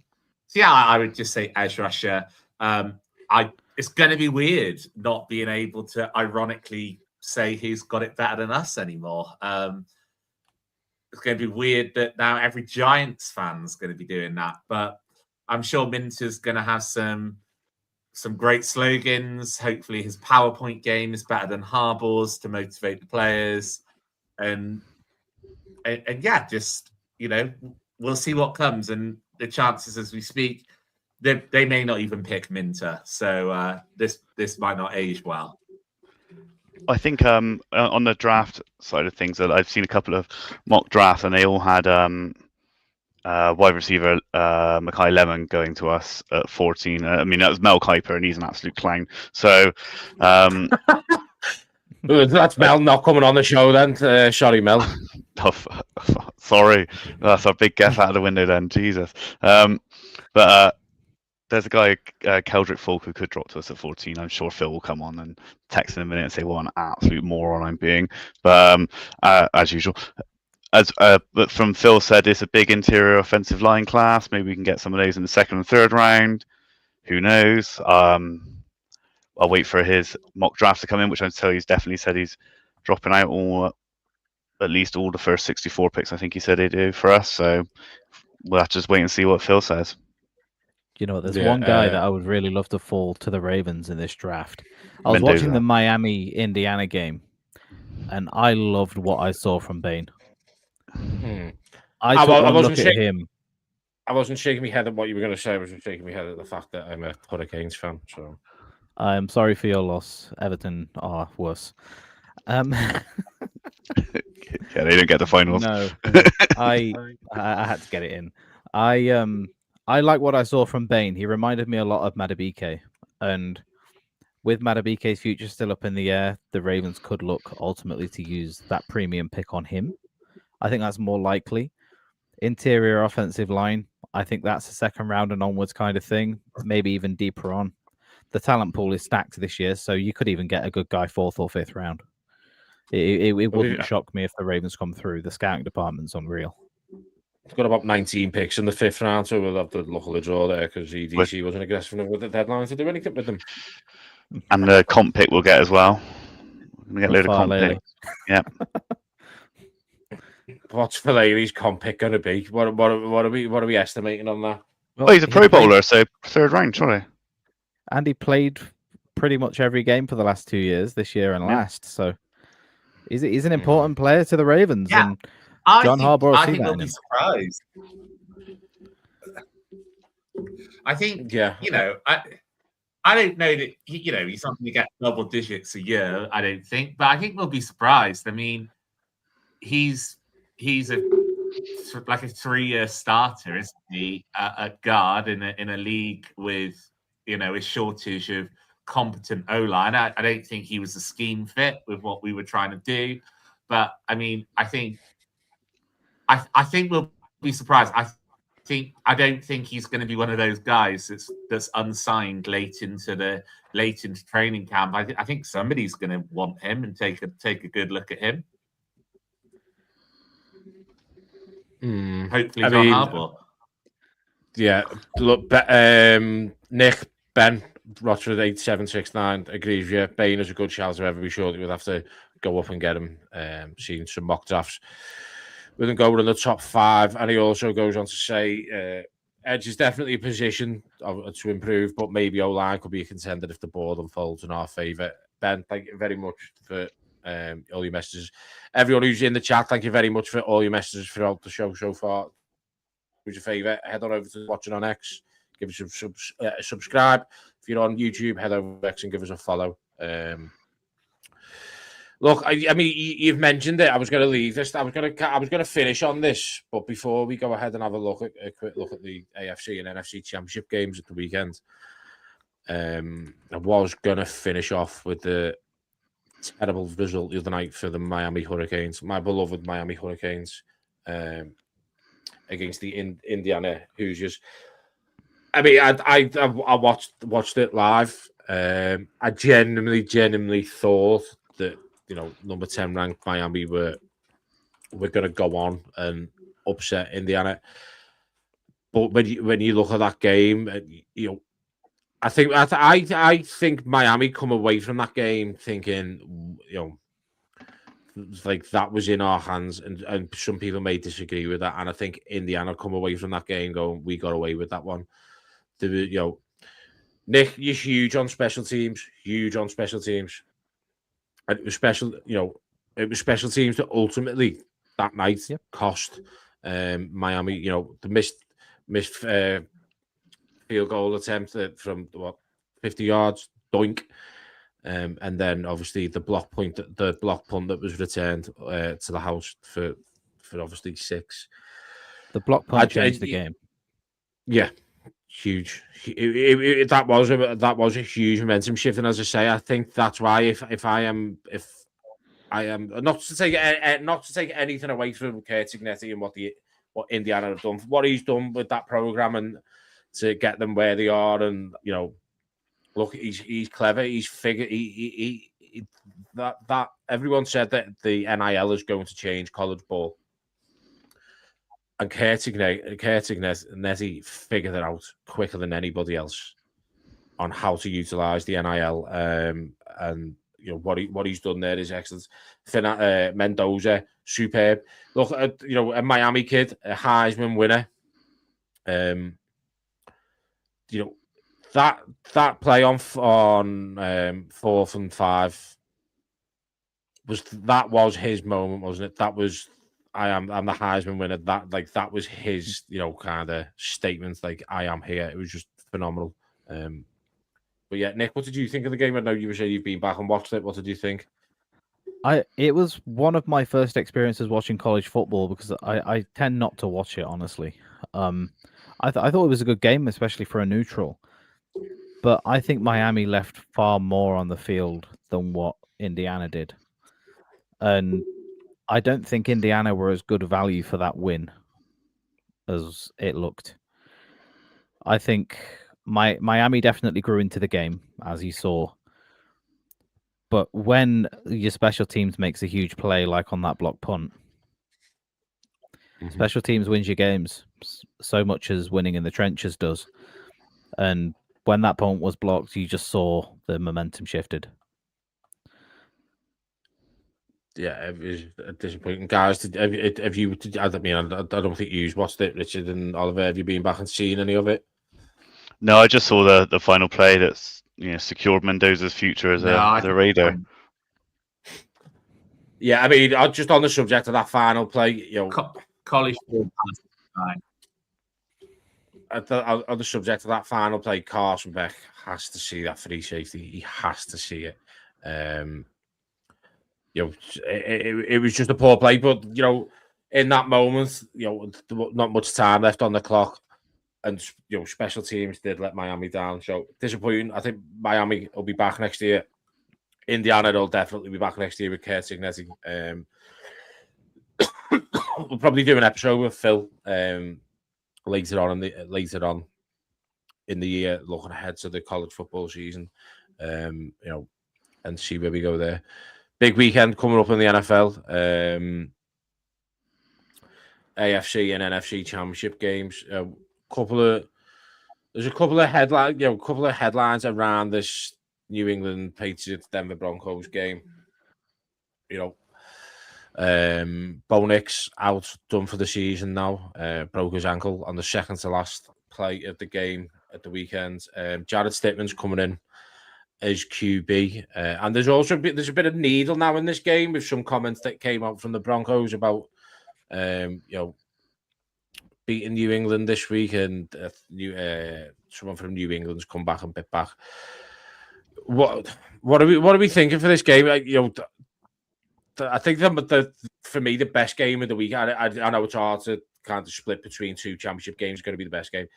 would just say edge rusher. It's going to be weird not being able to ironically say who's got it better than us anymore. It's going to be weird that now every Giants fan's going to be doing that. But I'm sure Minter's going to have some great slogans. Hopefully his PowerPoint game is better than Harbaugh's to motivate the players. And just, we'll see what comes. And the chances as we speak, they may not even pick Minter. So this might not age well. I think on the draft side of things, I've seen a couple of mock drafts and they all had wide receiver Mackay Lemon going to us at 14. I mean, that was Mel Kiper and he's an absolute clown. So that's Mel not coming on the show then. Sorry, Mel. Sorry, that's our big guess out of the window then. Jesus. But there's a guy, Keldrick Falk, who could drop to us at 14. I'm sure Phil will come on and text in a minute and say what an absolute moron I'm being. But as usual, but from Phil said, it's a big interior offensive line class. Maybe we can get some of those in the 2nd and 3rd round. Who knows? I'll wait for his mock draft to come in, which I tell you, he's definitely said he's dropping out at least all the first 64 picks. I think he said he'd do for us. So we'll have to just wait and see what Phil says. There's one guy that I would really love to fall to the Ravens in this draft. I was watching the Miami-Indiana game, and I loved what I saw from Bain. I wasn't look at him. I wasn't shaking my head at what you were going to say. I was shaking my head at the fact that I'm a Hurricanes fan. So I'm sorry for your loss. Everton are worse. Yeah, they didn't get the finals. No, I had to get it in. I like what I saw from Bain. He reminded me a lot of Madubuike, and with Madubuike's future still up in the air, the Ravens could look ultimately to use that premium pick on him. I think that's more likely. Interior offensive line, I think that's a second round and onwards kind of thing, maybe even deeper on. The talent pool is stacked this year, so you could even get a good guy 4th or 5th round. It wouldn't shock me if the Ravens come through. The scouting department's unreal. It's got about 19 picks in the 5th round, so we'll have to look at the draw there because EDC wasn't aggressive enough with the deadline to do anything with them. And the comp pick we'll get as well. We're going to get a load of comp Farley. picks. Yeah. What's Valeri's comp pick going to be? What are we estimating on that? Well, he's a Pro Bowler, so 3rd round, surely. And he played pretty much every game for the last 2 years, this year and last. So he's an important player to the Ravens. Yeah. And John Harbaugh I see think that they'll in be him. surprised. I think, Yeah. I don't know that he's not going to get double digits a year. I don't think, but I think we'll be surprised. I mean, he's a 3-year starter, isn't he? At guard in a league with a shortage of competent O-line. I don't think he was a scheme fit with what we were trying to do, but I mean, I think we'll be surprised. I don't think he's going to be one of those guys that's unsigned late into training camp. I think somebody's going to want him and take a good look at him. Hopefully, John Harbaugh. Yeah, look, Nick Ben Rochford 8769 agrees with you. Bain is a good shout. However, we surely would have to go up and get him. Seen some mock drafts with him going in the top 5, and he also goes on to say edge is definitely a position to improve, but maybe O-line could be a contender if the board unfolds in our favour. Ben, thank you very much for all your messages. Everyone who's in the chat, thank you very much for all your messages throughout the show so far. Who's your favourite? Head on over to watching on X. Give us a subscribe. If you're on YouTube, head over to X and give us a follow. Look, I mean, you've mentioned it. I was going to leave this. I was going to finish on this, but before we go ahead and have a quick look at the AFC and NFC Championship games at the weekend, I was going to finish off with the terrible result the other night for the Miami Hurricanes, my beloved Miami Hurricanes, against the Indiana Hoosiers. I mean, I watched it live. I genuinely thought that number 10 ranked Miami were going to go on and upset Indiana. But when you look at that game, I think Miami come away from that game thinking, like that was in our hands, and some people may disagree with that. And I think Indiana come away from that game going, we got away with that one. Nick, you're huge on special teams. And it was special, it was special teams that ultimately that night cost Miami, the missed field goal attempt from 50 yards, doink. And then obviously the block punt that was returned to the house for obviously 6. The block punt changed the game. Yeah. Huge. That was a huge momentum shift, and as I say, I think that's why if I am not to take anything away from Kurt Ignetti and what Indiana have done, what he's done with that program and to get them where they are, and look, he's clever. He's figured that everyone said that the NIL is going to change college ball. And Kurt Ignetti figured it out quicker than anybody else on how to utilize the NIL. And what he's done there is excellent. Mendoza, superb. Look, a Miami kid, a Heisman winner. That play on 4th and 5 was his moment, wasn't it? That was. I'm the Heisman winner. That was his, kind of statement. Like, I am here. It was just phenomenal. But yeah, Nick, what did you think of the game? I know you were saying you've been back and watched it. What did you think? It was one of my first experiences watching college football because I tend not to watch it, honestly. I thought it was a good game, especially for a neutral. But I think Miami left far more on the field than what Indiana did. And I don't think Indiana were as good value for that win as it looked. I think Miami definitely grew into the game, as you saw. But when your special teams makes a huge play, like on that block punt, special teams wins your games so much as winning in the trenches does. And when that punt was blocked, you just saw the momentum shifted. Yeah, it was disappointing, guys. Have you? I don't think you watched it, Richard and Oliver. Have you been back and seen any of it? No, I just saw the final play that's secured Mendoza's future as a Raider. Yeah, I mean, just on the subject of that final play, college ball on the subject of that final play, Carson Beck has to see that free safety. He has to see it. It was just a poor play, but in that moment, not much time left on the clock, and special teams did let Miami down. So disappointing. I think Miami will be back next year. Indiana will definitely be back next year with Kurt Signetti. We'll probably do an episode with Phil later on in the year, looking ahead to the college football season. And see where we go there. Big weekend coming up in the NFL. AFC and NFC championship games. There's a couple of headlines around this New England Patriots Denver Broncos game. Bo Nix out, done for the season now. Broke his ankle on the second to last play of the game at the weekend. Jared Stidham's coming in as QB, and there's a bit of needle now in this game with some comments that came out from the Broncos about beating New England this week, and someone from New England's come back and bit back. What are we thinking for this game? I think for me the best game of the week. I know it's hard to kind of split between two championship games. Is going to be the best game.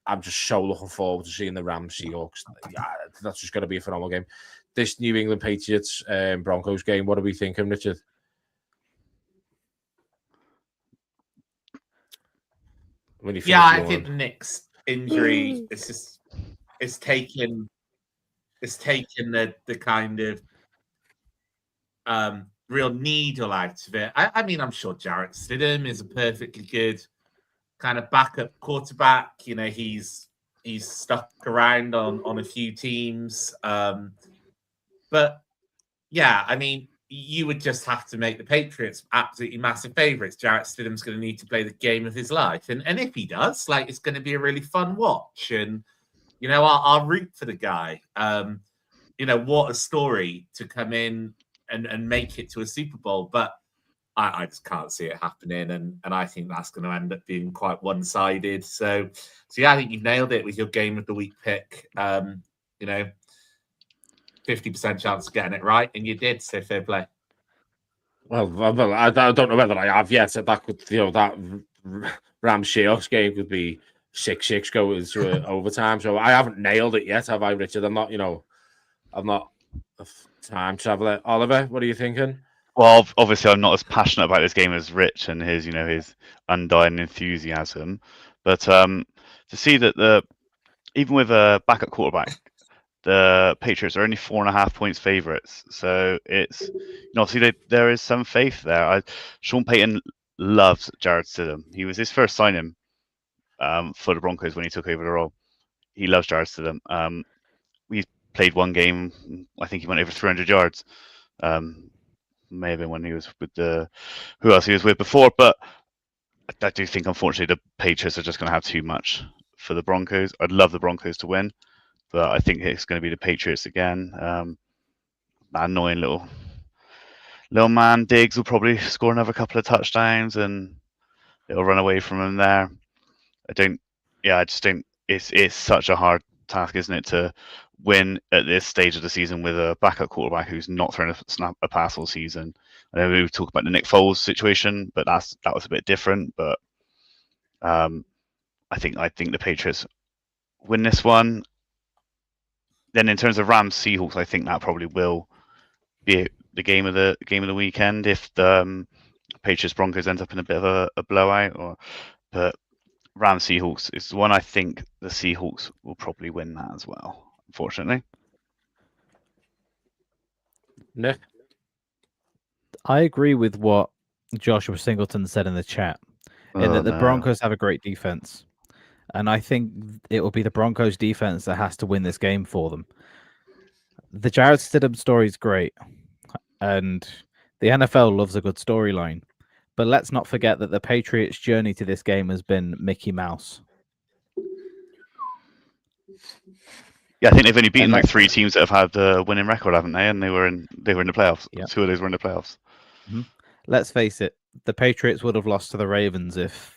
I'm just so looking forward to seeing the Rams Seahawks. Yeah, that's just going to be a phenomenal game. This New England Patriots Broncos game. What are we thinking, Richard? I think Nick's injury is taking the kind of real needle out of it. I mean, I'm sure Jarrett Stidham is a perfectly good kind of backup quarterback. He's stuck around on a few teams. But yeah, I mean, you would just have to make the Patriots absolutely massive favorites. Jarrett Stidham's going to need to play the game of his life. And if he does, it's going to be a really fun watch. And, I'll root for the guy. What a story to come in and make it to a Super Bowl. But I just can't see it happening. And I think that's going to end up being quite one-sided. So yeah, I think you've nailed it with your game of the week pick. 50% chance of getting it right, and you did, so fair play. Well, I don't know whether I have yet. That could, that Rams Seahawks game could be 6-6 going to overtime. So I haven't nailed it yet, have I, Richard? I'm not a time traveler. Oliver, what are you thinking? Well, obviously, I'm not as passionate about this game as Rich and his undying enthusiasm. But to see that even with a backup quarterback, the Patriots are only 4.5 points favorites. So it's obviously there is some faith there. Sean Payton loves Jarrett Stidham. He was his first signing for the Broncos when he took over the role. He loves Jarrett Stidham. We played one game. I think he went over 300 yards. May have been when he was with who else he was with before. But I do think, unfortunately, the Patriots are just going to have too much for the Broncos. I'd love the Broncos to win, but I think it's going to be the Patriots again. That annoying little man Diggs will probably score another couple of touchdowns, and it'll run away from him there. I just don't. It's such a hard task, isn't it, to win at this stage of the season with a backup quarterback who's not thrown a pass all season. I know we talk about the Nick Foles situation, but that was a bit different. But I think the Patriots win this one. then in terms of Rams Seahawks, I think that probably will be the game of the weekend if the Patriots Broncos ends up in a bit of a blowout. But Rams Seahawks is one I think the Seahawks will probably win that as well. Unfortunately, Nick, I agree with what Joshua Singleton said in the chat, in that the Broncos have a great defense. And I think it will be the Broncos defense that has to win this game for them. The Jarrett Stidham story is great. And the NFL loves a good storyline. But let's not forget that the Patriots' journey to this game has been Mickey Mouse. Yeah, I think they've only beaten like 3 teams that have had a winning record, haven't they? And they were in the playoffs. Yep. 2 of those were in the playoffs. Mm-hmm. Let's face it, the Patriots would have lost to the Ravens if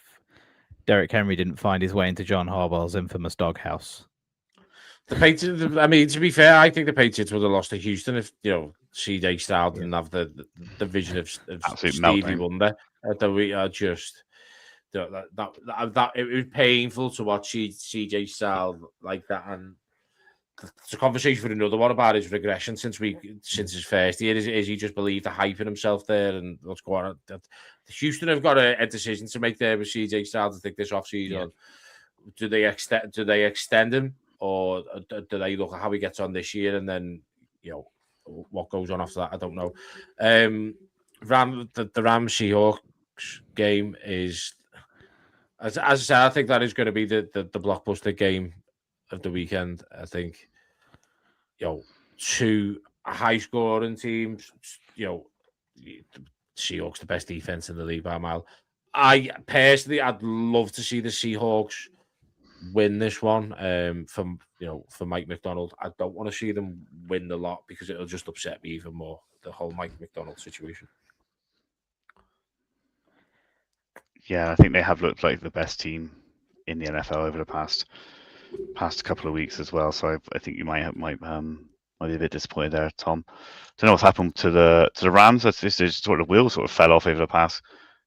Derrick Henry didn't find his way into John Harbaugh's infamous doghouse. The Patriots, I mean, to be fair, I think the Patriots would have lost to Houston if, CJ Stroud didn't have the vision of Stevie Wonder. That we are just that it was painful to watch CJ Stroud like that, and it's a conversation for another one about his regression since his first year. Is he just believed the hype in himself there and what's going on? Houston have got a decision to make there with CJ Stroud to take this offseason. Yeah. Do they extend him, or do they look at how he gets on this year and then what goes on after that? I don't know. The Rams Seahawks game is, as I said, I think that is going to be the blockbuster game of the weekend. I think, 2 high-scoring teams. Seahawks the best defense in the league by a mile. I'd love to see the Seahawks win this one. For Mike McDonald, I don't want to see them win the lot because it'll just upset me even more. The whole Mike McDonald situation. Yeah, I think they have looked like the best team in the NFL over the past couple of weeks as well. So I think you might be a bit disappointed there, Tom. Don't know what's happened to the Rams. That's just sort of wheels sort of fell off over the past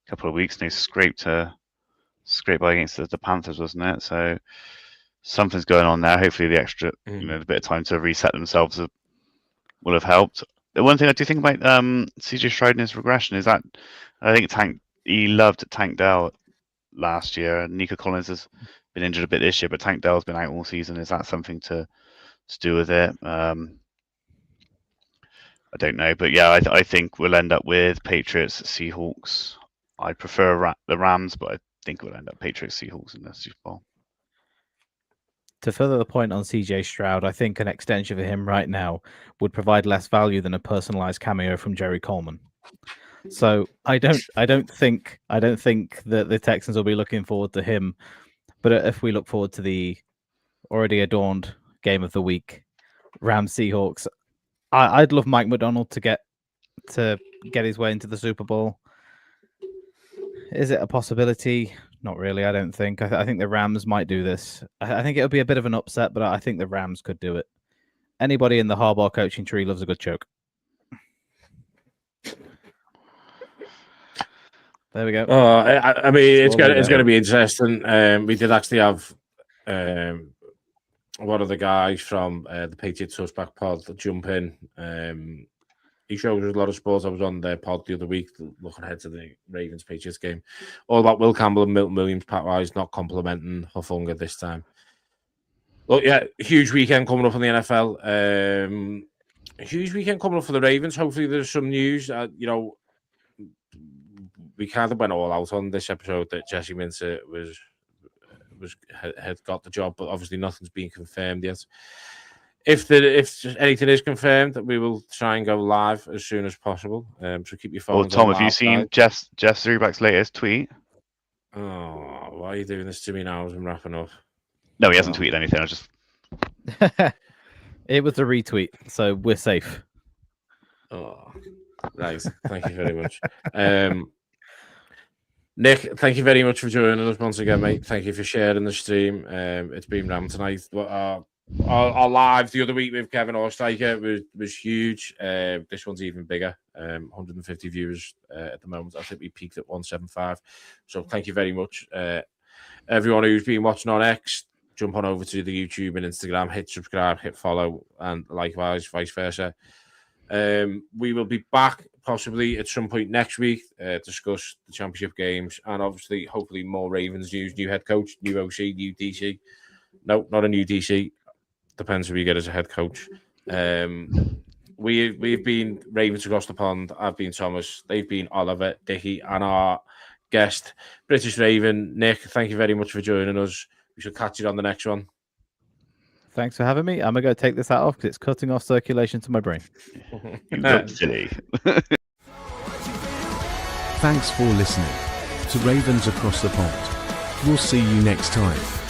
couple of weeks, and they scraped by against the Panthers, wasn't it? So something's going on there. Hopefully the extra, a bit of time to reset themselves will have helped. The one thing I do think about CJ Stroud and his regression is that I think he loved Tank Dell last year. Nico Collins has been injured a bit this year, but Tank Dell's been out all season. Is that something to do with it? I don't know, but yeah, I think we'll end up with Patriots, Seahawks. I prefer the Rams, but I think we'll end up Patriots, Seahawks in the Super Bowl. To further the point on CJ Stroud, I think an extension for him right now would provide less value than a personalized cameo from Jerry Coleman. So I don't think that the Texans will be looking forward to him. But if we look forward to the already adorned game of the week, Rams Seahawks, I'd love Mike McDonald to get his way into the Super Bowl. Is it a possibility? Not really, I don't think. I think the Rams might do this. I think it'll be a bit of an upset, but I think the Rams could do it. Anybody in the Harbaugh coaching tree loves a good choke. There we go. I mean, it's going to be interesting. We did actually have one of the guys from the Patriots Touchback pod jump in. He shows us a lot of sports. I was on their pod the other week looking ahead to the Ravens-Patriots game. All about Will Campbell and Milton Williams, Pat Wise not complimenting Hufanga this time. Well, yeah, huge weekend coming up in the NFL. Huge weekend coming up for the Ravens. Hopefully there's some news. We kind of went all out on this episode that Jesse Minter had got the job, but obviously nothing's been confirmed yet. If anything is confirmed, we will try and go live as soon as possible. So keep your phone. Well, Tom, have you seen Jeff Zubak's latest tweet? Oh, why are you doing this to me now as I'm wrapping up? No, he hasn't tweeted anything. I just. It was a retweet, so we're safe. Oh, nice. Thank you very much. Nick, thank you very much for joining us once again, mate. Thank you for sharing the stream. It's been Ram tonight. Our live the other week with Kevin Ostersteicher was huge. This one's even bigger. 150 viewers at the moment. I think we peaked at 175. So thank you very much. Everyone who's been watching on X, jump on over to the YouTube and Instagram, hit subscribe, hit follow, and likewise, vice versa. We will be back possibly at some point next week, discuss the championship games, and obviously, hopefully, more Ravens news, new head coach, new OC, new DC. No, not a new DC. Depends who we get as a head coach. We've been Ravens across the pond. I've been Thomas. They've been Oliver, Dickie, and our guest, British Raven, Nick. Thank you very much for joining us. We shall catch you on the next one. Thanks for having me. I'm going to go take this out off because it's cutting off circulation to my brain. You look silly. Thanks for listening to Ravens Across the Pond. We'll see you next time.